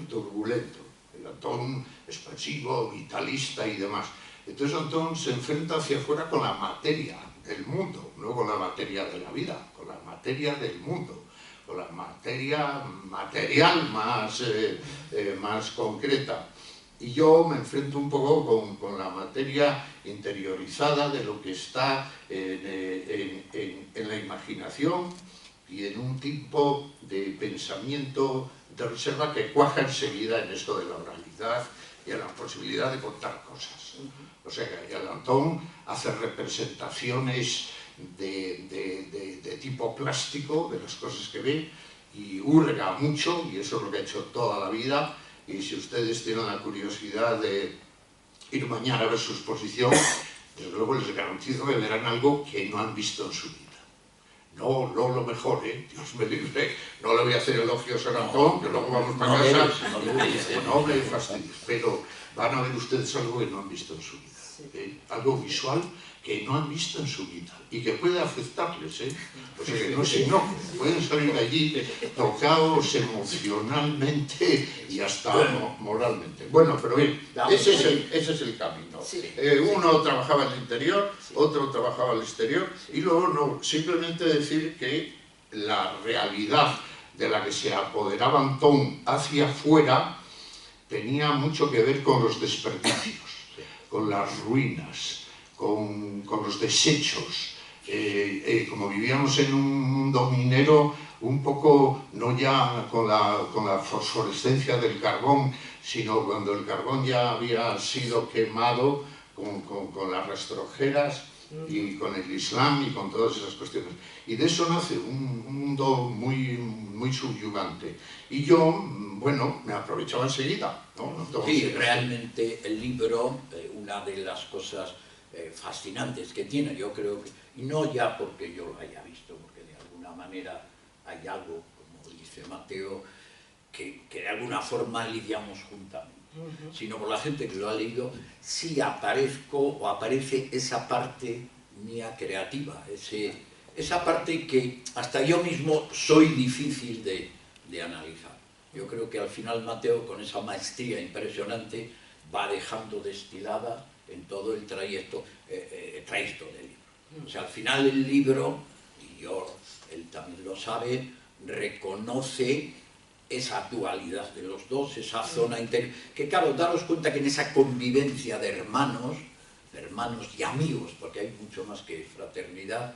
turbulento. El Antón expansivo, vitalista y demás. Entonces Antón se enfrenta hacia afuera con la materia del mundo, no con la materia de la vida, con la materia del mundo, con la materia material más concreta. Y yo me enfrento un poco con la materia interiorizada de lo que está en la imaginación y en un tipo de pensamiento de reserva que cuaja enseguida en esto de la oralidad y en la posibilidad de contar cosas. O sea que el Antón hace representaciones de tipo plástico de las cosas que ve y hurga mucho, y eso es lo que ha hecho toda la vida. Y si ustedes tienen la curiosidad de ir mañana a ver su exposición, desde luego les garantizo que verán algo que no han visto en su vida. No lo mejor, Dios me libre, no le voy a hacer elogios a Antón, que luego vamos para casa, no me fastidies, pero van a ver ustedes algo que no han visto en su vida, algo visual que no han visto en su vida y que puede afectarles, o sea que no se enojen, pueden salir de allí tocados emocionalmente y hasta moralmente. Bueno, pero bien, ese es el camino. Uno trabajaba en el interior, otro trabajaba al exterior, y luego no, simplemente decir que la realidad de la que se apoderaba Antón hacia afuera tenía mucho que ver con los desperdicios, con las ruinas, con los desechos. Como vivíamos en un mundo minero, un poco no ya con la fosforescencia del carbón, sino cuando el carbón ya había sido quemado con las rastrojeras y con el Islam y con todas esas cuestiones. Y de eso nace un mundo muy subyugante. Y yo, bueno, me aprovechaba enseguida, ¿no? Sí, realmente el libro, una de las cosas fascinantes que tiene, yo creo que, y no ya porque yo lo haya visto, porque de alguna manera hay algo, como dice Mateo, que de alguna forma lidiamos juntamente, sino por la gente que lo ha leído, sí aparece esa parte mía creativa, esa parte que hasta yo mismo soy difícil de analizar. Yo creo que al final Mateo, con esa maestría impresionante, va dejando destilada en todo el trayecto del libro. O sea, al final el libro, y él también lo sabe, reconoce esa dualidad de los dos, esa zona interior, que claro, daros cuenta que en esa convivencia de hermanos y amigos, porque hay mucho más que fraternidad,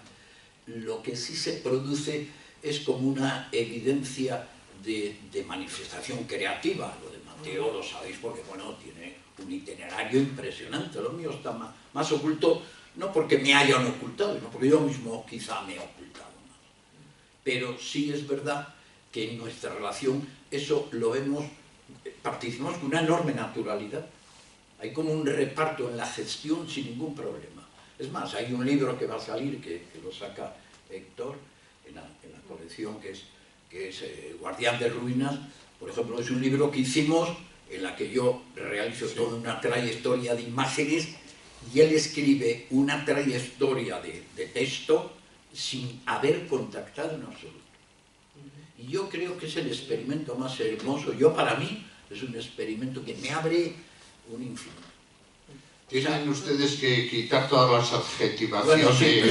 lo que sí se produce es como una evidencia de manifestación creativa. Lo de Mateo lo sabéis porque, bueno, tiene un itinerario impresionante. Lo mío está más oculto, no porque me hayan ocultado, sino porque yo mismo quizá me he ocultado más. Pero sí es verdad que en nuestra relación eso lo vemos, participamos con una enorme naturalidad. Hay como un reparto en la gestión sin ningún problema. Es más, hay un libro que va a salir, que lo saca Héctor, en la colección, que es Guardián de Ruinas. Por ejemplo, es un libro que hicimos en la que yo realizo toda una trayectoria de imágenes y él escribe una trayectoria de texto sin haber contactado en absoluto. Y yo creo que es el experimento más hermoso. Para mí, es un experimento que me abre un infinito. Tienen ustedes que quitar todas las adjetivaciones, bueno, sí,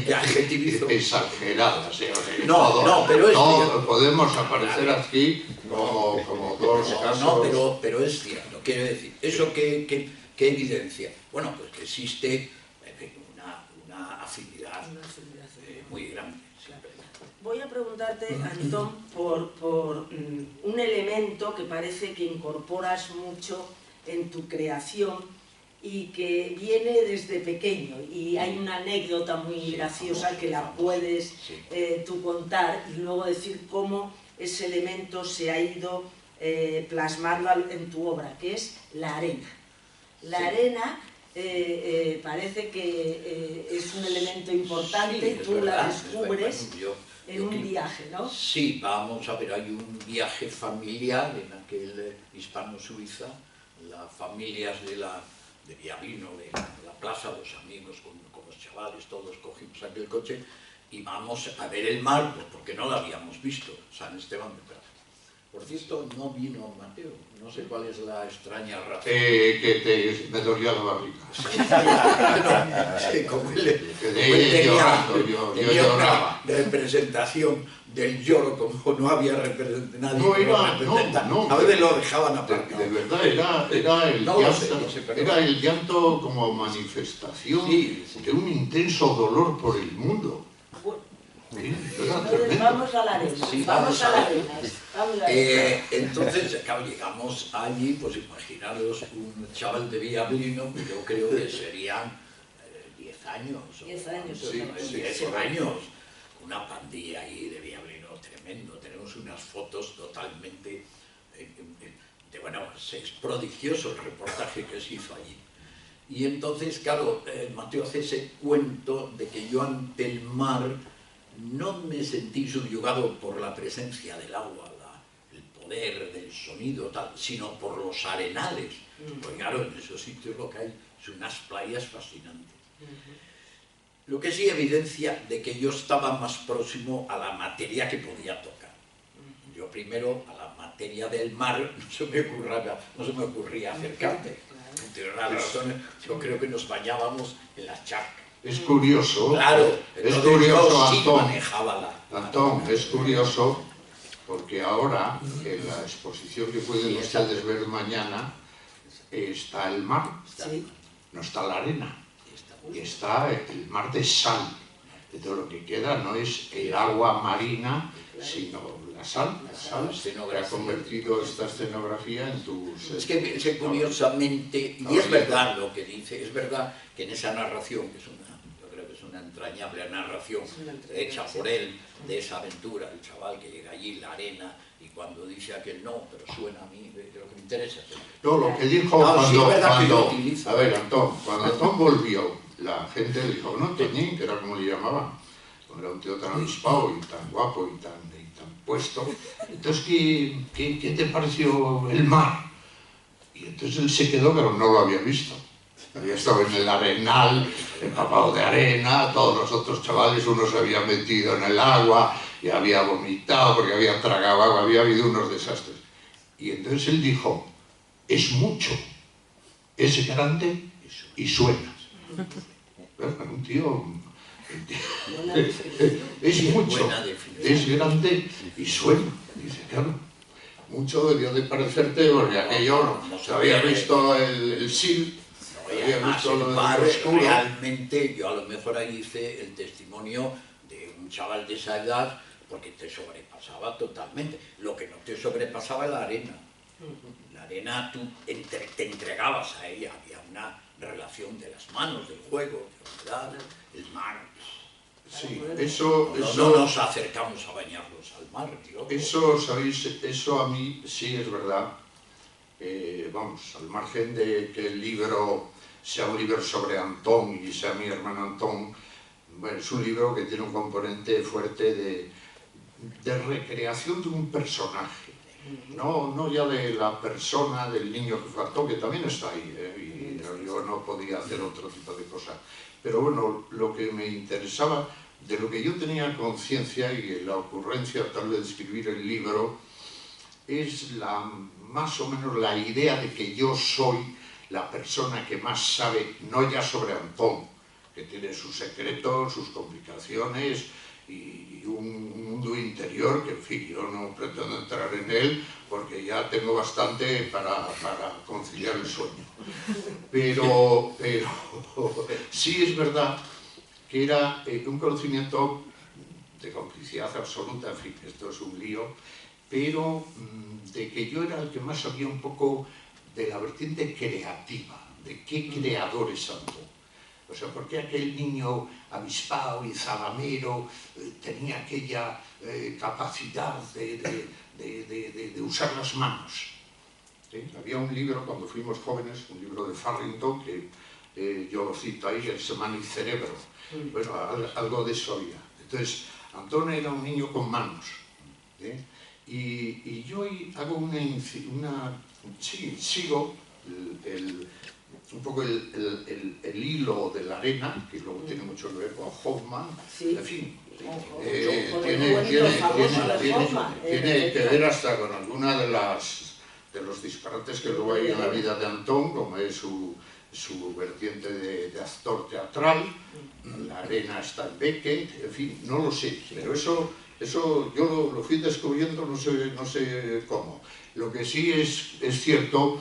que adjetivizo. Exageradas. No, pero es cierto. Podemos aparecer aquí como dos casos. Pero es cierto. Quiero decir, ¿eso qué evidencia? Bueno, pues que existe una afinidad muy grande. Voy a preguntarte, Antón, por un elemento que parece que incorporas mucho en tu creación y que viene desde pequeño, y hay una anécdota muy graciosa que la puedes tú contar y luego decir cómo ese elemento se ha ido plasmando en tu obra, que es la arena. La arena parece que es un elemento importante, tú la descubres en un viaje, ¿no? Sí, vamos a ver, hay un viaje familiar en aquel hispano-suiza, las familias de Villablino, de la plaza, los amigos con los chavales, todos cogimos aquel coche y vamos a ver el mar, pues porque no lo habíamos visto, San Esteban de Praga. Por cierto, no vino Mateo, no sé cuál es la extraña razón. Que me dolía la barriga. Como él tenía una representación del lloro, como no había nadie que lo representa. A veces lo dejaban aparcado. De verdad, era el llanto como manifestación de un intenso dolor por el mundo. Entonces vamos a la arena. Sí, vamos a la arena. Entonces, claro, llegamos allí, pues imaginaros un chaval de Villablino, yo creo que serían 10 años. 10 años. Sí, 10 años. Una pandilla ahí de Villablino tremendo. Tenemos unas fotos totalmente... bueno, es prodigioso el reportaje que se hizo allí. Y entonces, claro, Mateo hace ese cuento de que yo ante el mar no me sentí subyugado por la presencia del agua, el poder del sonido, tal, sino por los arenales. Pues claro, en esos sitios lo que hay son unas playas fascinantes. Lo que sí evidencia de que yo estaba más próximo a la materia que podía tocar. Yo primero a la materia del mar no se me ocurría acercarme. Entre otras razones, yo creo que nos bañábamos en las charcas. Es curioso, claro, es curioso, Antón, es curioso, porque ahora en la exposición que pueden ustedes ver mañana está el mar, no está la arena, y está el mar de sal. Entonces lo que queda no es el agua marina, sino la sal que ha convertido esta escenografía en tus... Es que curiosamente, y es verdad lo que dice, es verdad que en esa narración, que yo creo que es una entrañable narración hecha por él, de esa aventura, el chaval que llega allí, la arena, y cuando dice aquel no, pero suena a mí, lo que me interesa es... No, lo que dijo cuando... A ver, Antón, cuando Antón volvió, la gente le dijo, no, Toñín, que era como le llamaban, era un tío tan avispado y tan guapo y tan puesto. Entonces, ¿qué te pareció el mar? Y entonces él se quedó, pero no lo había visto. Había estado en el arenal, empapado de arena, todos los otros chavales, uno se había metido en el agua y había vomitado porque había tragado agua, había habido unos desastres. Y entonces él dijo, es mucho, es grande y suena. Un tío... es mucho, es grande y suena. Dice, claro, mucho debió de parecerte porque aquello no se había visto el SIL, había visto lo del oscuro. Realmente yo a lo mejor ahí hice el testimonio de un chaval de esa edad porque te sobrepasaba totalmente. Lo que no te sobrepasaba era la arena. La arena tú te entregabas a ella, había una relación de las manos, del juego, de la humedad, el mar. Sí, No nos acercamos a bañarnos al mar. Eso, ¿sabéis? Eso a mí sí es verdad. Vamos, al margen de que el libro sea un libro sobre Antón y sea mi hermano Antón, bueno, es un libro que tiene un componente fuerte de recreación de un personaje. No ya de la persona, del niño que faltó, que también está ahí, y yo no podía hacer otro tipo de cosas. Pero bueno, lo que me interesaba, de lo que yo tenía conciencia y la ocurrencia tal vez de escribir el libro, es más o menos la idea de que yo soy la persona que más sabe, no ya sobre Antón, que tiene sus secretos, sus complicaciones y un mundo interior que, en fin, yo no pretendo entrar en él porque ya tengo bastante para conciliar el sueño. Pero sí es verdad que era un conocimiento de complicidad absoluta, en fin, esto es un lío, pero de que yo era el que más sabía un poco de la vertiente creativa, de qué creador es Antón. O sea, por qué aquel niño avispado y zalamero tenía aquella capacidad de usar las manos. ¿Sí? Había un libro, cuando fuimos jóvenes, un libro de Farrington, que yo lo cito ahí, El Semana y Cerebro. Bueno, algo de eso había. Entonces, Antón era un niño con manos. Y yo hago sigo un poco el hilo de la arena, que luego tiene mucho que ver con Hoffman, sí. En fin, tiene que ver hasta con alguna de los disparates que luego hay en la vida de Antón, como es su vertiente de actor teatral. La arena está en Beckett, en fin, no lo sé, pero eso yo lo fui descubriendo, no sé cómo. Lo que sí es cierto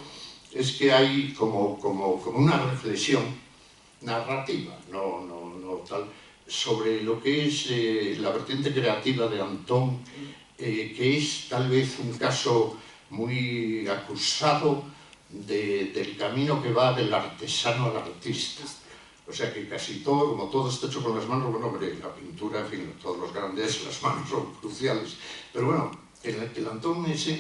es que hay como una reflexión narrativa, no tal, sobre lo que es la vertiente creativa de Antón, que es tal vez un caso muy acusado del camino que va del artesano al artista. O sea que casi todo, como todo está hecho con las manos, bueno, hombre, la pintura, en fin, todos los grandes, las manos son cruciales. Pero bueno, el Antón, ese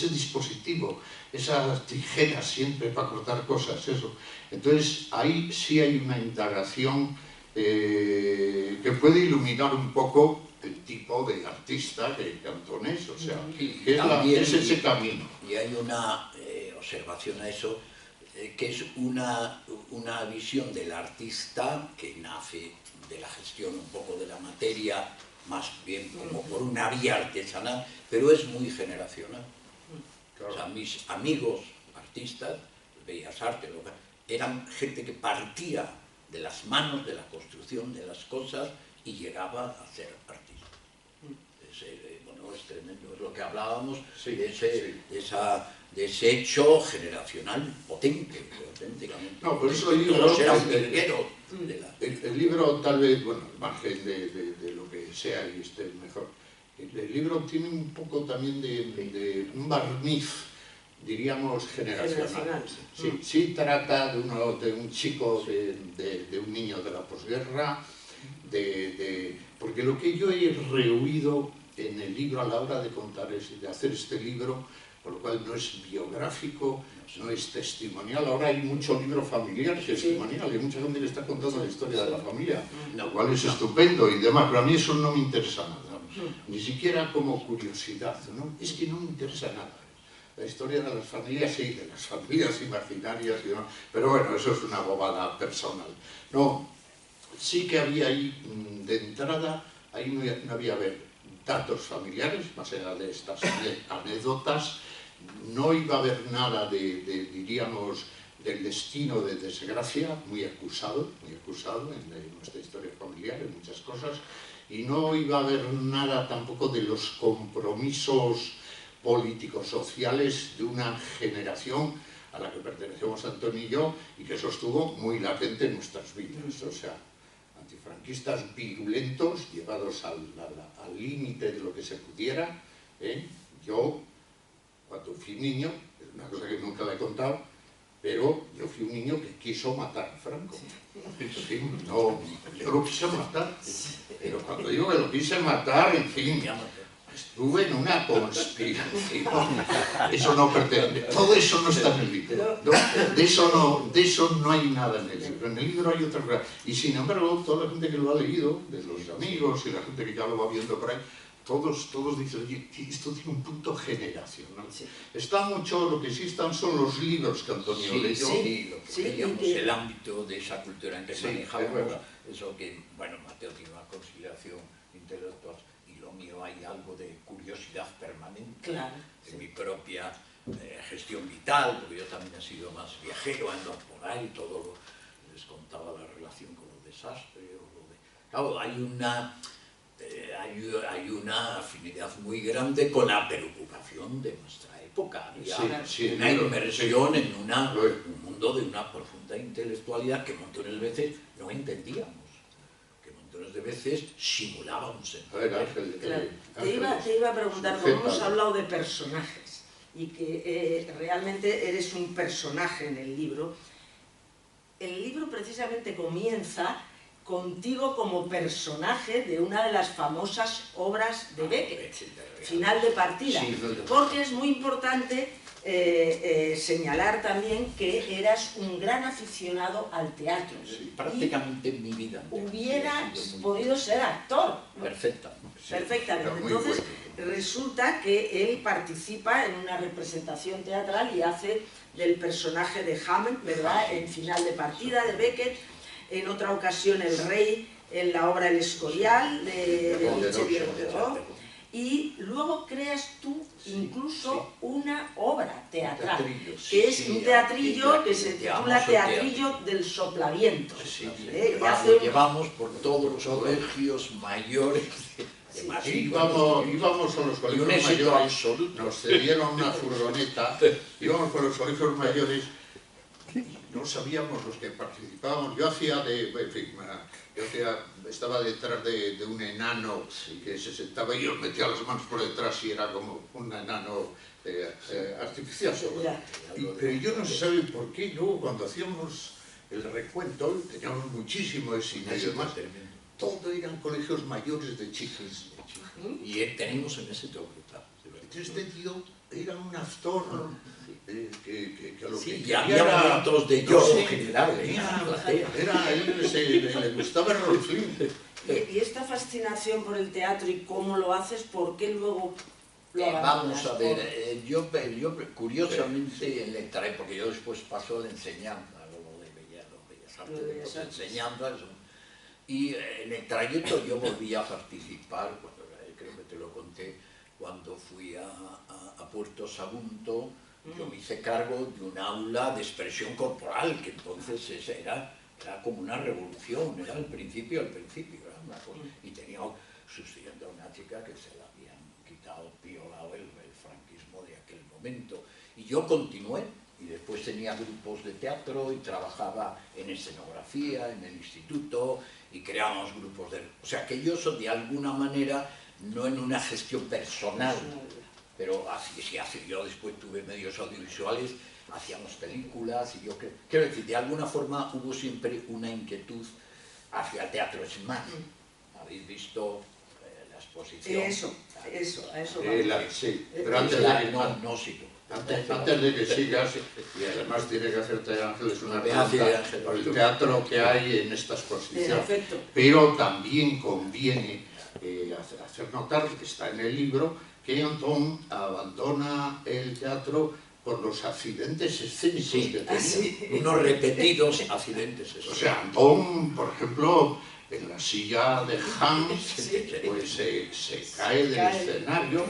dispositivo, esas tijeras siempre para cortar cosas, eso. Entonces, ahí sí hay una indagación que puede iluminar un poco el tipo de artista que Antón es, o sea, que es ese camino. Y hay una observación a eso, que es una visión del artista que nace de la gestión un poco de la materia, más bien como por una vía artesanal, pero es muy generacional. Claro. O sea, mis amigos artistas, Bellas Artes, eran gente que partía de las manos de la construcción de las cosas y llegaba a ser artista. Bueno, es tremendo, es lo que hablábamos, sí, de ese hecho generacional potente, auténticamente. No, por eso el libro era un el libro tal vez, bueno, al margen de lo que sea y esté mejor, el libro tiene un poco también de un barniz, diríamos, generacional. Sí trata de un chico, de un niño de la posguerra, porque lo que yo he rehuido en el libro a la hora de contar, de hacer este libro, por lo cual no es biográfico, no es testimonial. Ahora hay mucho libro familiar testimonial, hay mucha gente que está contando la historia de la familia, lo cual es estupendo y demás, pero a mí eso no me interesa nada, ni siquiera como curiosidad, ¿no? Es que no me interesa nada. La historia de las familias, sí, de las familias imaginarias y demás, pero bueno, eso es una bobada personal. No, sí que había ahí, de entrada, ahí no había datos familiares, más allá de estas anécdotas. No iba a haber nada diríamos, del destino de desgracia, muy acusado en nuestra historia familiar, en muchas cosas, y no iba a haber nada tampoco de los compromisos políticos sociales de una generación a la que pertenecemos Antonio y yo, y que eso estuvo muy latente en nuestras vidas, o sea, antifranquistas virulentos, llevados al límite de lo que se pudiera. Yo, cuando fui niño, es una cosa que nunca le he contado, pero yo fui un niño que quiso matar a Franco. En fin, no, yo lo quise matar. Pero cuando digo que lo quise matar, en fin, estuve en una conspiración. Eso no pertenece, todo eso no está en el libro. No, de eso no hay nada en el libro. En el libro hay otra cosa. Y sin embargo, toda la gente que lo ha leído, de los amigos y la gente que ya lo va viendo por ahí, todos dicen, oye, esto tiene un punto generacional. Sí. Está mucho, lo que sí están son los libros que Antonio leyó. Sí, lo que veíamos, el ámbito de esa cultura en que manejamos, eso que, bueno, Mateo tiene una consideración intelectual y lo mío hay algo de curiosidad permanente, claro, en mi propia gestión vital, porque yo también he sido más viajero, ando por ahí, todo les contaba la relación con los desastres, claro, hay una afinidad muy grande con la preocupación de nuestra época. Había una inmersión en un mundo de una profunda intelectualidad que montones de veces no entendíamos, que montones de veces simulábamos. Claro. Te iba a preguntar, como hemos hablado de personajes y que realmente eres un personaje en el libro precisamente comienza contigo como personaje de una de las famosas obras de Beckett, Final de partida, porque es muy importante señalar también que eras un gran aficionado al teatro. Prácticamente en mi vida. Hubieras podido ser actor. Perfectamente. Entonces, resulta que él participa en una representación teatral y hace del personaje de Hammond, ¿verdad?, en Final de partida de Beckett. En otra ocasión el rey en la obra El Escorial de Michel Perrault, y luego creas tú incluso una obra teatral, que es un teatrillo que se titula Teatrillo del Soplaviento. Lo llevamos por todos los colegios mayores de Madrid. Íbamos a los colegios mayores, nos cedieron una furgoneta, íbamos por los colegios mayores. No sabíamos los que participábamos. Yo estaba detrás de un enano que se sentaba y yo metía las manos por detrás y era como un enano artificial. Pero yo no sé por qué luego cuando hacíamos el recuento teníamos muchísimo éxito y demás. Todo eran colegios mayores de chicas. Y tenemos en ese toque. Este tío era un actor que a lo que y había momentos de yo en general. Le gustaba Errol Flynn. Y esta fascinación por el teatro y cómo lo haces, ¿por qué luego lo abandonas? Vamos a ver, yo curiosamente le trae, porque yo después paso a la enseñanza, lo de Bellas Artes, enseñando eso. Y en el trayecto yo volví a participar, creo que te lo conté, cuando fui a Puerto Sagunto. Yo me hice cargo de un aula de expresión corporal, que entonces era como una revolución, era el principio, era una cosa. Y tenía sustituyendo a una chica que se la habían quitado, violado el franquismo de aquel momento. Y yo continué, y después tenía grupos de teatro, y trabajaba en escenografía, en el instituto, y creábamos grupos de... O sea, que yo soy de alguna manera, no en una gestión personal, pero yo después tuve medios audiovisuales, hacíamos películas, y yo quiero decir, de alguna forma hubo siempre una inquietud hacia el teatro. Es más, habéis visto la exposición. Eso. Sí, pero antes de que sigas, y además tiene que hacerte Ángeles una pregunta por el teatro que hay en esta exposición. Pero también conviene hacer notar, que está en el libro, que Antón abandona el teatro por los accidentes escénicos que tenía. Unos repetidos accidentes escénicos. O sea, Antón, por ejemplo, en la silla de Hans, pues se cae del escenario.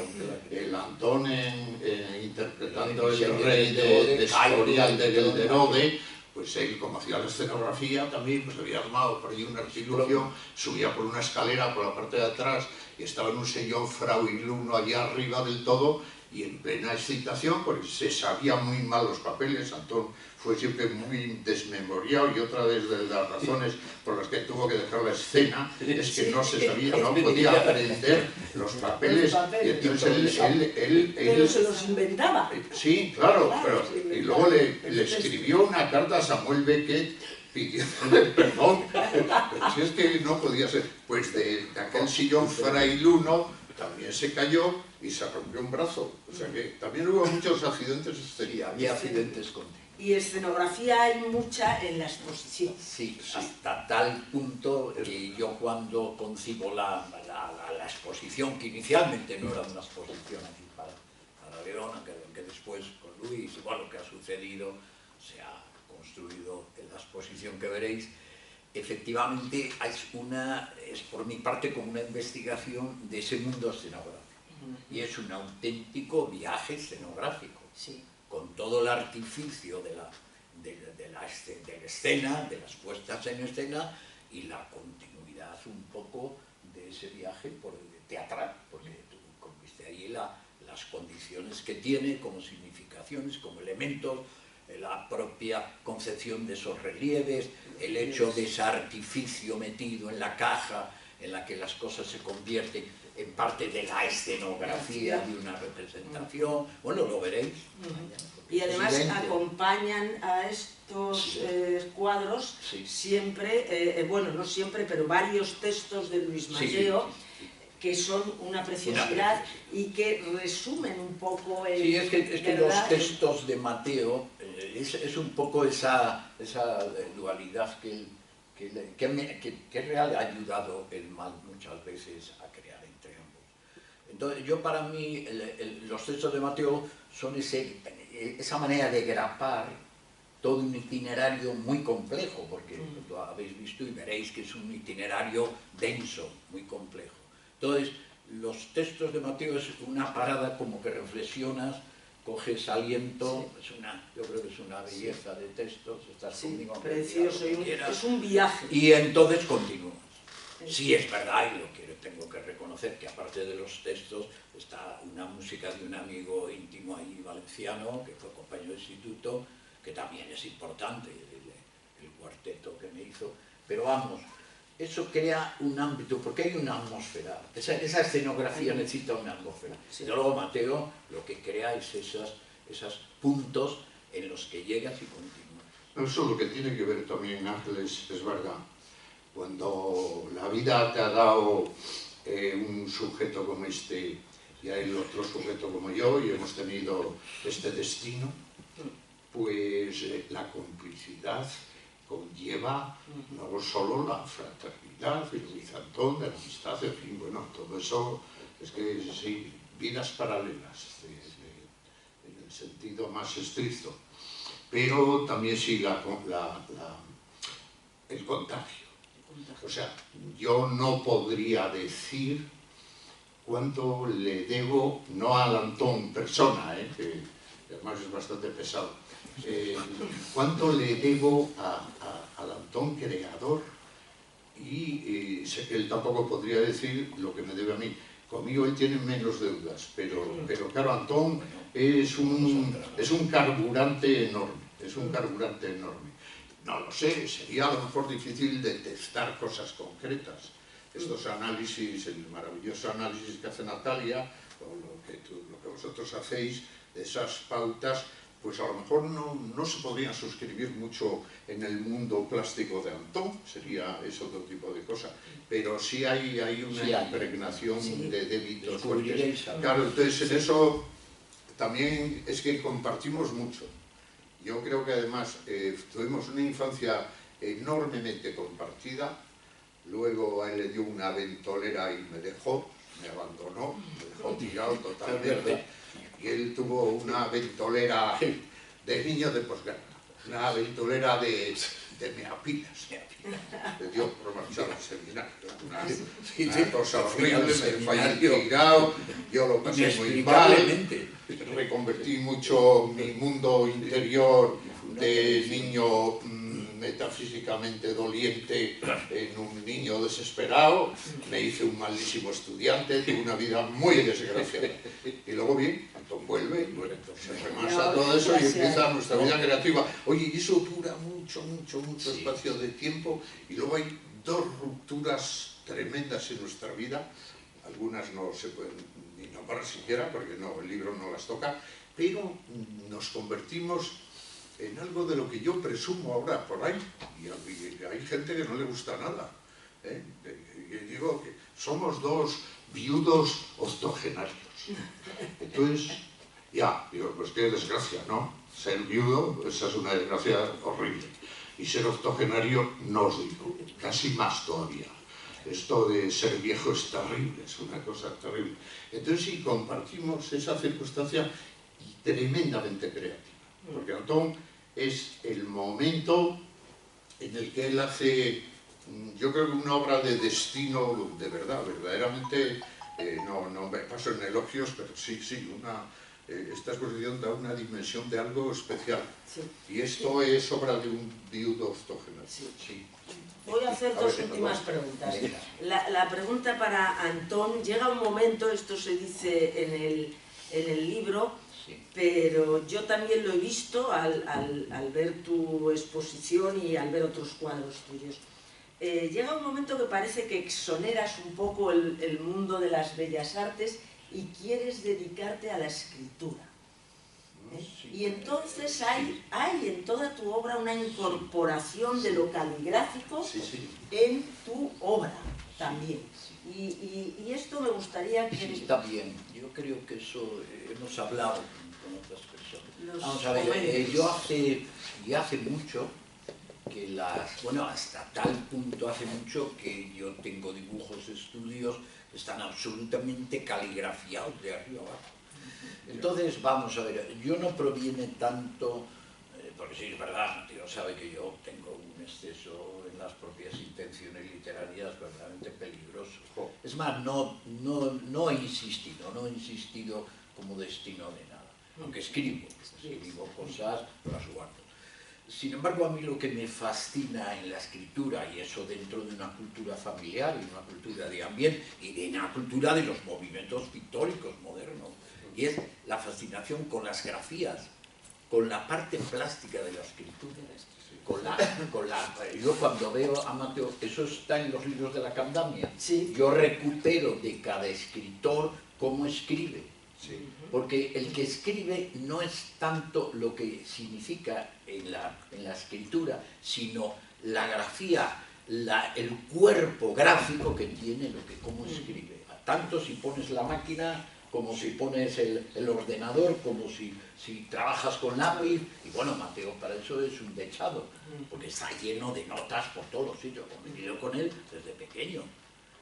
El Antón interpretando el rey de Escorial de Gelderode, pues él, como hacía la escenografía, también pues había armado por ahí un artilugio, subía por una escalera por la parte de atrás y estaba en un sillón frauiluno allá arriba del todo, y en plena excitación, porque se sabían muy mal los papeles. Antón fue siempre muy desmemoriado, y otra de las razones por las que tuvo que dejar la escena es que no se sabía, no podía aprender los papeles, y entonces él se los inventaba. Sí, claro, pero, y luego le escribió una carta a Samuel Beckett pidiéndole perdón, pero si es que no podía ser. Pues de aquel sillón frailuno también se cayó y se rompió un brazo. O sea que también hubo muchos accidentes Sí, había accidentes continuos. Y escenografía hay mucha en la exposición. Sí, hasta tal punto que yo cuando concibo la exposición, que inicialmente no era una exposición aquí para León, que después con Luis, y bueno, lo que ha sucedido, se ha construido en la exposición que veréis, efectivamente es por mi parte como una investigación de ese mundo escenográfico. Y es un auténtico viaje escenográfico, Sí. con todo el artificio de la escena, de las puestas en escena y la continuidad un poco de ese viaje teatral, porque tú viste ahí las condiciones que tiene como significaciones, como elementos, la propia concepción de esos relieves, el hecho de ese artificio metido en la caja en la que las cosas se convierten en parte de la escenografía de una representación. Bueno, lo veréis. Y además Presidente. acompañan a estos cuadros siempre, bueno, no siempre, pero varios textos de Luis Malleo, que son una preciosidad y que resumen un poco el... Sí, es que los textos de Mateo es un poco esa dualidad que real ha ayudado el mal muchas veces a crear entre ambos. Entonces, para mí, los textos de Mateo son esa manera de grapar todo un itinerario muy complejo, porque lo habéis visto y veréis que es un itinerario denso, muy complejo. Entonces, los textos de Mateo es una parada como que reflexionas, coges aliento, yo creo que es una belleza de textos, estás conmigo, precioso, es un viaje. Y entonces continúas. Sí, es verdad, y tengo que reconocer que aparte de los textos está una música de un amigo íntimo ahí valenciano, que fue compañero de instituto, que también es importante, el cuarteto que me hizo, pero vamos, eso crea un ámbito, porque hay una atmósfera, esa escenografía necesita una atmósfera. Y luego Mateo lo que crea es esos puntos en los que llegas y continúas. Eso lo que tiene que ver también, Ángeles, es verdad. Cuando la vida te ha dado un sujeto como este y hay otro sujeto como yo y hemos tenido este destino, pues la complicidad conlleva no solo la fraternidad y Luis Antón, de la amistad, en fin, bueno, todo eso es que sí, vidas paralelas en el sentido más estricto, pero también sí el contagio. O sea, yo no podría decir cuánto le debo, no al Antón persona, que además es bastante pesado, cuánto le debo al Antón creador, y sé que él tampoco podría decir lo que me debe a mí. Conmigo él tiene menos deudas, pero claro, Antón es un carburante enorme, No lo sé, sería a lo mejor difícil detectar cosas concretas. Estos análisis, el maravilloso análisis que hace Natalia, o lo que vosotros hacéis, de esas pautas, pues a lo mejor no se podrían suscribir mucho en el mundo plástico de Antón, sería eso otro tipo de cosa, pero sí hay una impregnación de débitos. Claro, entonces en eso también es que compartimos mucho. Yo creo que además tuvimos una infancia enormemente compartida, luego a él le dio una ventolera y me abandonó, me dejó tirado totalmente, y él tuvo una ventolera de niño de posguerra, una ventolera de meapilas, le dio por marchar al seminario, una cosa horrible, me dejó ahí tirado, yo lo pasé muy mal, reconvertí mucho mi mundo interior de niño metafísicamente doliente en un niño desesperado, me hice un malísimo estudiante, tuve una vida muy desgraciada. Y luego bien, Antón vuelve, se remasa todo eso y empieza nuestra vida creativa. Oye, y eso dura mucho espacio de tiempo, y luego hay dos rupturas tremendas en nuestra vida, algunas no se pueden ni nombrar siquiera, porque no, el libro no las toca, pero nos convertimos en algo de lo que yo presumo ahora por ahí, y hay gente que no le gusta nada. Digo que somos dos viudos octogenarios. Entonces, ya, digo, pues qué desgracia, ¿no? Ser viudo, esa es una desgracia horrible. Y ser octogenario, no os digo, casi más todavía. Esto de ser viejo es terrible, es una cosa terrible. Entonces sí, compartimos esa circunstancia tremendamente creativa. Porque Antón es el momento en el que él hace, yo creo que una obra de destino de verdad, verdaderamente, no me paso en elogios, pero sí, esta exposición da una dimensión de algo especial. Sí. Y esto es obra de un viudo octogenario. Sí. Sí. Voy a hacer dos últimas preguntas. La pregunta para Antón, llega un momento, esto se dice en el libro, pero yo también lo he visto al ver tu exposición y al ver otros cuadros tuyos. Llega un momento que parece que exoneras un poco el mundo de las bellas artes y quieres dedicarte a la escritura. Y entonces hay en toda tu obra una incorporación de lo caligráfico en tu obra también. Y esto me gustaría que... Sí, está bien. Yo creo que eso hemos hablado con otras personas. Vamos a ver, yo hace mucho que bueno, hasta tal punto hace mucho que yo tengo dibujos de estudios que están absolutamente caligrafiados de arriba abajo. Entonces, vamos a ver, yo no proviene tanto, porque sí es verdad, Mateo sabe que yo tengo un exceso en las propias intenciones literarias verdaderamente peligroso. Es más, no he insistido como destino de nada, aunque escribo cosas, las guardo. Sin embargo, a mí lo que me fascina en la escritura, y eso dentro de una cultura familiar, y una cultura de ambiente, y de una cultura de los movimientos pictóricos modernos, y es la fascinación con las grafías, con la parte plástica de la escritura. Yo cuando veo a Mateo, eso está en los libros de la Candamia, yo recupero de cada escritor cómo escribe. Porque el que escribe no es tanto lo que significa en la escritura, sino la grafía, el cuerpo gráfico que tiene cómo escribe. Tanto si pones la máquina, como si pones el ordenador, como si trabajas con lápiz. Y bueno, Mateo para eso es un dechado, porque está lleno de notas por todos los sitios. He vivido con él desde pequeño.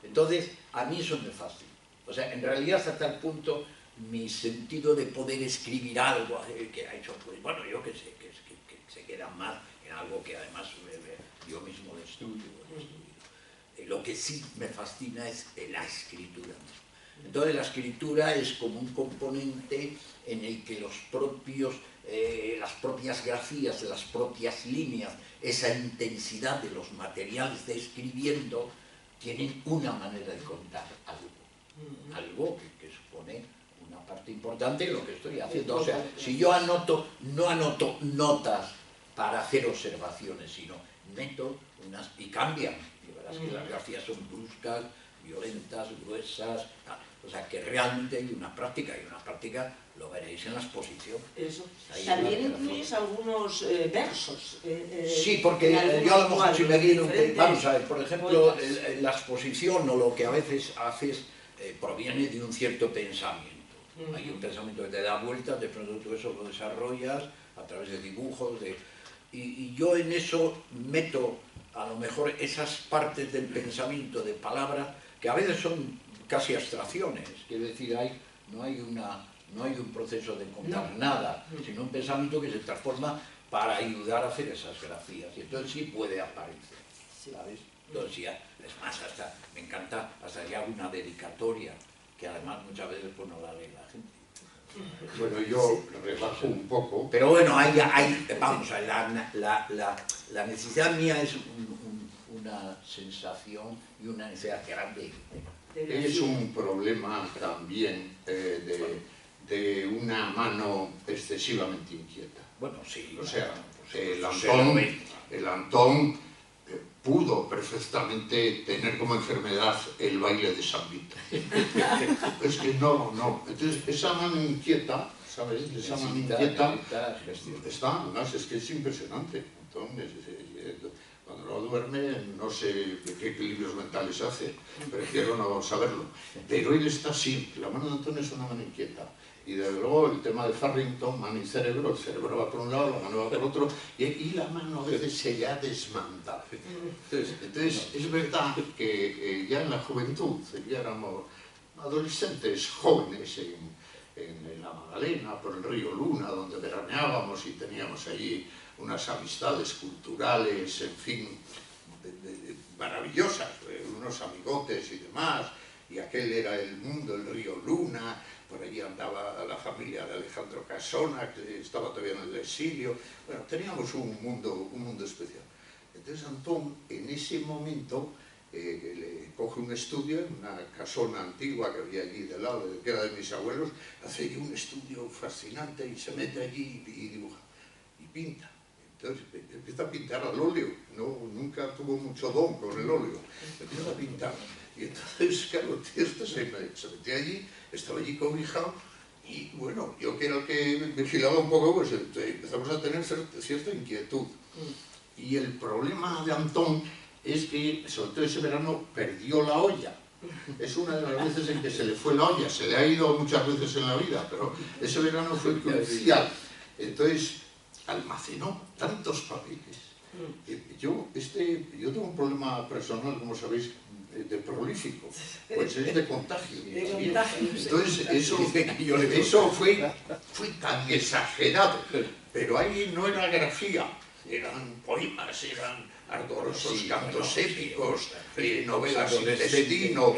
Entonces, a mí eso me fascina. O sea, en realidad hasta tal punto mi sentido de poder escribir algo que ha hecho, pues bueno, yo que sé, que se queda más en algo que además yo mismo lo estudio. Lo que sí me fascina es la escritura. Entonces la escritura es como un componente en el que las propias grafías, las propias líneas, esa intensidad de los materiales de escribiendo tienen una manera de contar algo que supone una parte importante de lo que estoy haciendo. O sea, si yo no anoto notas para hacer observaciones, sino meto unas y cambian. Y verás que las grafías son bruscas, violentas, gruesas. O sea, que realmente hay una práctica, lo veréis en la exposición. Eso. También incluyes algunos versos. Sí, porque yo a lo mejor si me dieron que, vamos a ver, por ejemplo, la exposición o lo que a veces haces proviene de un cierto pensamiento. Hay un pensamiento que te da vueltas, de pronto tú eso lo desarrollas a través de dibujos, y yo en eso meto a lo mejor esas partes del pensamiento, de palabras, que a veces son casi abstracciones, quiere decir, no hay un proceso de contar nada, sino un pensamiento que se transforma para ayudar a hacer esas grafías, y entonces sí puede aparecer, ¿sabes? Entonces ya, es más, hasta me encanta, hasta ya una dedicatoria, que además muchas veces pues no la lee la gente. Bueno, yo rebajo un poco. Pero bueno, vamos, la necesidad mía es una sensación y una necesidad grande. Es un problema también de una mano excesivamente inquieta. Bueno, sí. O sea, el Antón pudo perfectamente tener como enfermedad el baile de San Vito. Es que no. Entonces, esa mano inquieta, ¿sabes? Esa mano inquieta está, además, es que es impresionante. Entonces, cuando no duerme, no sé qué equilibrios mentales hace, prefiero no saberlo. Pero él está siempre, la mano de Antón es una mano inquieta. Y desde luego el tema de Farrington, mano y cerebro, el cerebro va por un lado, la mano va por otro, y la mano a veces se le ha desmantado. Entonces es verdad que ya en la juventud, ya éramos adolescentes jóvenes en la Magdalena, por el río Luna, donde veraneábamos y teníamos allí unas amistades culturales, en fin, maravillosas, unos amigotes y demás, y aquel era el mundo, el río Luna. Por allí andaba la familia de Alejandro Casona, que estaba todavía en el exilio. Bueno, teníamos un mundo especial. Entonces Antón, en ese momento, le coge un estudio en una casona antigua que había allí de lado, que era de mis abuelos, hace allí un estudio fascinante y se mete allí y dibuja, y pinta. Entonces empieza a pintar al óleo, nunca tuvo mucho don con el óleo, empieza a pintar. Y entonces, claro, esto se metió allí, estaba allí cobijado, y bueno, yo que era el que vigilaba un poco, pues empezamos a tener cierta inquietud. Y el problema de Antón es que, sobre todo ese verano, perdió la olla. Es una de las veces en que se le fue la olla, se le ha ido muchas veces en la vida, pero ese verano fue crucial. Entonces, almacenó tantos papeles. Yo tengo un problema personal, como sabéis, de prolífico, pues es de contagio. Entonces eso fue tan exagerado, pero ahí no era grafía, eran poemas, eran ardorosos cantos épicos, novelas sin destino,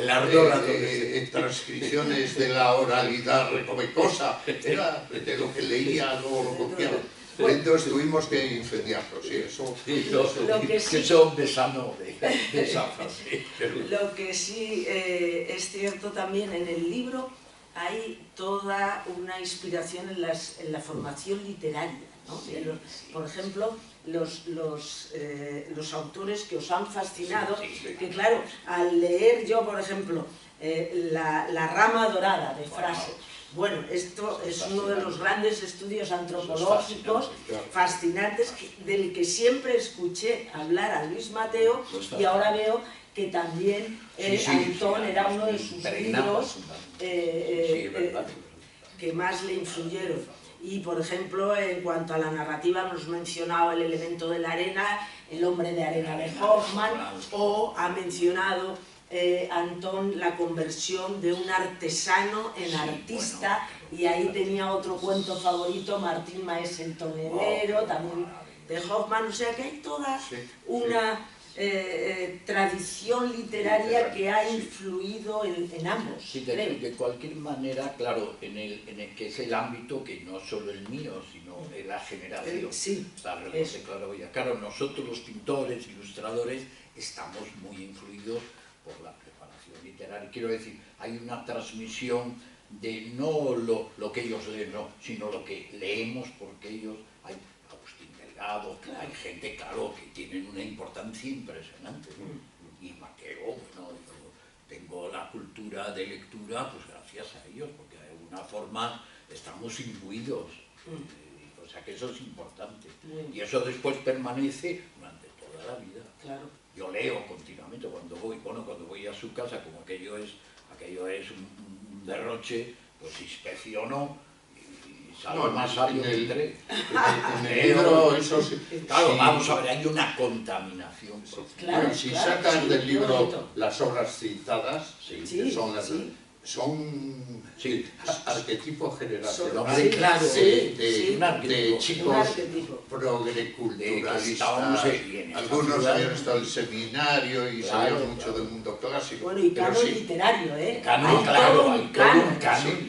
transcripciones de la oralidad recovecosa, era de lo que leía, luego lo copiaba. Entonces tuvimos que incendiarlos, y eso... Eso me sanó de esa frase. Lo que sí es cierto también, en el libro hay toda una inspiración en la formación literaria, ¿no? Por ejemplo, los autores que os han fascinado, que claro, al leer yo, por ejemplo, la rama dorada de frases, bueno, esto es uno de los grandes estudios antropológicos fascinantes del que siempre escuché hablar a Luis Mateo, y ahora veo que también Antón era uno de sus libros que más le influyeron. Y por ejemplo, en cuanto a la narrativa, nos mencionaba El elemento de la arena, El hombre de arena de Hoffmann, o ha mencionado Antón la conversión de un artesano en artista, y ahí tenía otro cuento favorito, Martín Maese el tonelero, también de Hoffmann. O sea que hay toda una tradición literaria que ha influido en ambos. Sí, de cualquier manera, claro, en el que es el ámbito, que no solo el mío, sino de la generación. Sí, claro, nosotros los pintores, ilustradores, estamos muy influidos por la preparación literaria. Quiero decir, hay una transmisión de no lo que ellos leen, no, sino lo que leemos, porque ellos, hay Agustín Delgado, hay gente, claro, que tienen una importancia impresionante, ¿no? Y Mateo, bueno, yo tengo la cultura de lectura, pues gracias a ellos, porque de alguna forma estamos imbuidos, o sea que eso es importante, y eso después permanece durante toda la vida. Claro. Yo leo continuamente cuando voy a su casa, como aquello es un derroche, pues inspecciono y salgo más sabio que entré. En el libro, eso sí. Claro, vamos a ver, hay una contaminación. Claro, si sacas del libro las obras citadas, que son las... son arquetipos generacionales de chicos progreculturalistas. Algunos habían estado en el seminario y sabían mucho del mundo clásico. Bueno, y canon literario, ¿eh? Canon, claro, hay canon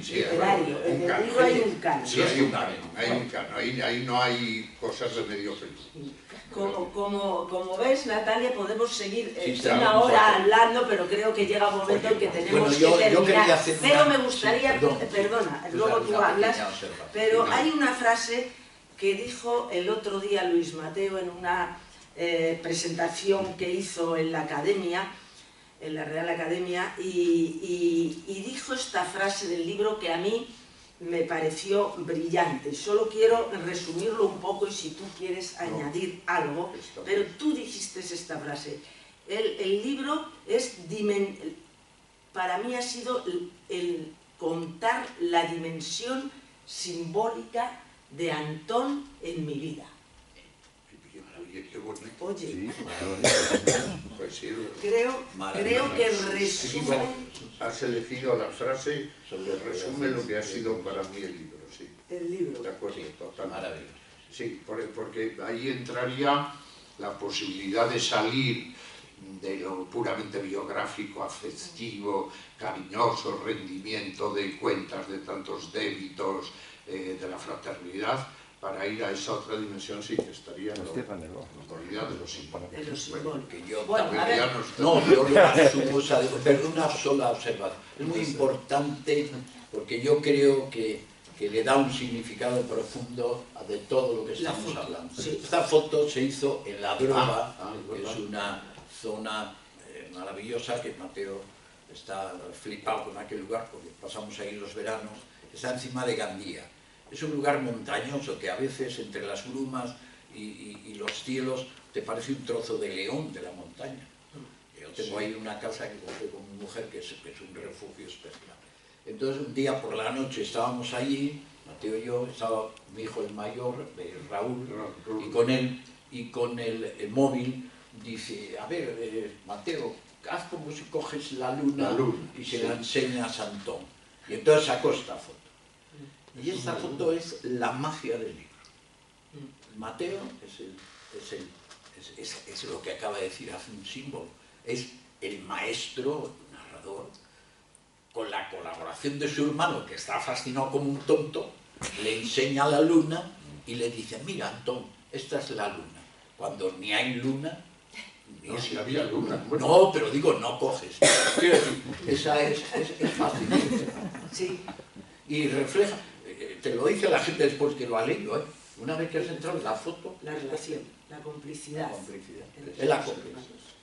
literario. En el libro hay un canon. Sí, hay un canon. Ahí no hay cosas de mediocre. Como ves, Natalia, podemos seguir una hora hablando, pero creo que llega un momento en que tenemos que terminar. Pero me gustaría, perdona, luego tú hablas, pero hay una frase que dijo el otro día Luis Mateo en una presentación que hizo en la Academia, en la Real Academia, y dijo esta frase del libro que a mí me pareció brillante. Solo quiero resumirlo un poco y si tú quieres añadir algo, pero tú dijiste esta frase. El libro es, para mí ha sido el contar la dimensión simbólica de Antón en mi vida. Oye, creo que resume... Has elegido la frase que resume lo que ha sido para mí el libro, sí. El libro. De acuerdo, Sí, totalmente. maravilloso. Sí, porque ahí entraría la posibilidad de salir de lo puramente biográfico, afectivo, cariñoso, rendimiento de cuentas, de tantos débitos, de la fraternidad, para ir a esa otra dimensión, sí, que estaría en la autoridad de los simbólicos. De los simbólicos. Que yo Bueno, también a ver. yo lo asumo, pero una sola observación. Es muy importante porque yo creo que le da un significado profundo a de todo lo que estamos hablando. Sí. Esta foto se hizo en La Droga, que es una zona maravillosa, que Mateo está flipado con aquel lugar porque pasamos ahí los veranos, está encima de Gandía. Es un lugar montañoso que a veces entre las brumas y los cielos te parece un trozo de león de la montaña. Yo tengo ahí una casa que compré con mi mujer que es un refugio especial. Entonces un día por la noche estábamos allí, Mateo y yo, estaba mi hijo el mayor, Raúl, y con el móvil dice, a ver, Mateo, haz como si coges la luna y se la enseñas a Antón. Y entonces sacó esta foto. Y esta foto es la magia del libro. Mateo es lo que acaba de decir, hace un símbolo. Es el maestro, el narrador, con la colaboración de su hermano, que está fascinado como un tonto, le enseña la luna y le dice, mira, Antón, esta es la luna. Cuando ni hay luna... No, si había luna. Bueno. No, pero digo, no coges. Quiero decir, esa es fácil. Sí. Y refleja, te lo dice la gente después que lo ha leído, ¿eh? Una vez que has entrado en la foto... La relación, la complicidad. La complicidad. Es la complicidad.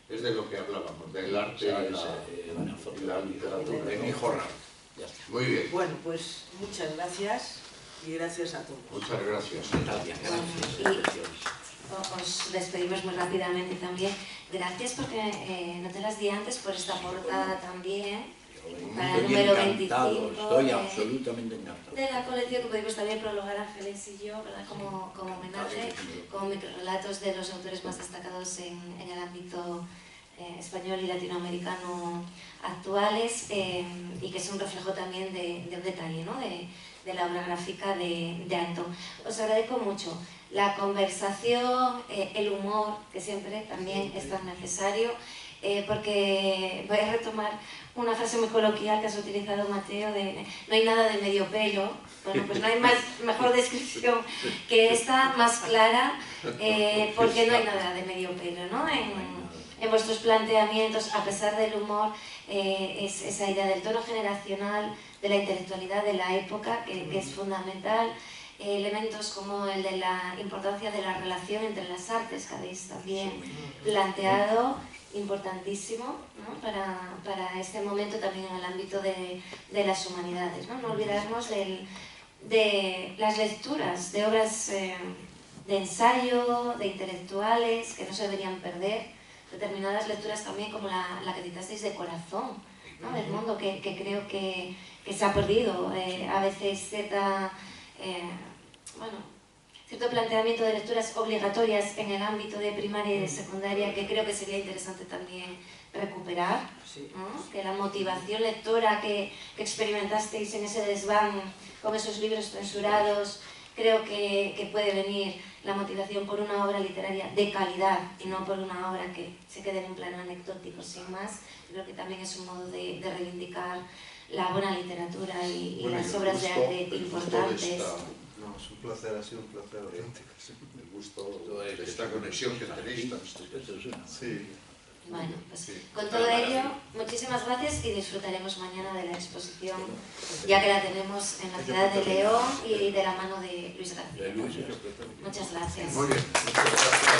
Es de lo que hablábamos, del arte y la literatura. De mi hijo Raúl. Ya está. Muy bien. Bueno, pues muchas gracias y gracias a todos. Muchas gracias. Gracias. Os despedimos muy rápidamente también. Gracias porque no te las di antes por esta portada también. Para el número 25. Estoy absolutamente encantado. De la colección que pudimos también prologar Ángeles y yo, ¿verdad? Como homenaje, como microrelatos de los autores más destacados en el ámbito español y latinoamericano actuales y que es un reflejo también de un detalle, ¿no? de la obra gráfica de Antón. Os agradezco mucho la conversación, el humor, que siempre también es tan necesario, porque voy a retomar una frase muy coloquial que has utilizado, Mateo, de no hay nada de medio pelo. Bueno, pues no hay mejor descripción que esta, más clara, porque no hay nada de medio pelo, ¿no? En vuestros planteamientos, a pesar del humor, es esa idea del tono generacional, de la intelectualidad de la época, que es fundamental. Elementos como el de la importancia de la relación entre las artes, que habéis también planteado, importantísimo, ¿no? para este momento también en el ámbito de las humanidades. No olvidarnos de las lecturas de obras de ensayo, de intelectuales, que no se deberían perder, determinadas lecturas también como la que citasteis de Corazón, ¿no? Del mundo, que creo que se ha perdido a veces cierto planteamiento de lecturas obligatorias en el ámbito de primaria y de secundaria, que creo que sería interesante también recuperar, ¿no? Que la motivación lectora que experimentasteis en ese desván con esos libros censurados, creo que puede venir la motivación por una obra literaria de calidad y no por una obra que se quede en un plano anecdótico sin más. Creo que también es un modo de reivindicar la buena literatura y las obras de arte importantes. No, es un placer, ha sido un placer auténtico. Sí. El gusto de esta conexión que tenéis. Sí. Bueno, pues con todo ello, muchísimas gracias y disfrutaremos mañana de la exposición, ya que la tenemos en la ciudad de León y de la mano de Luis García. Muchas gracias. Muy bien. Muchas gracias.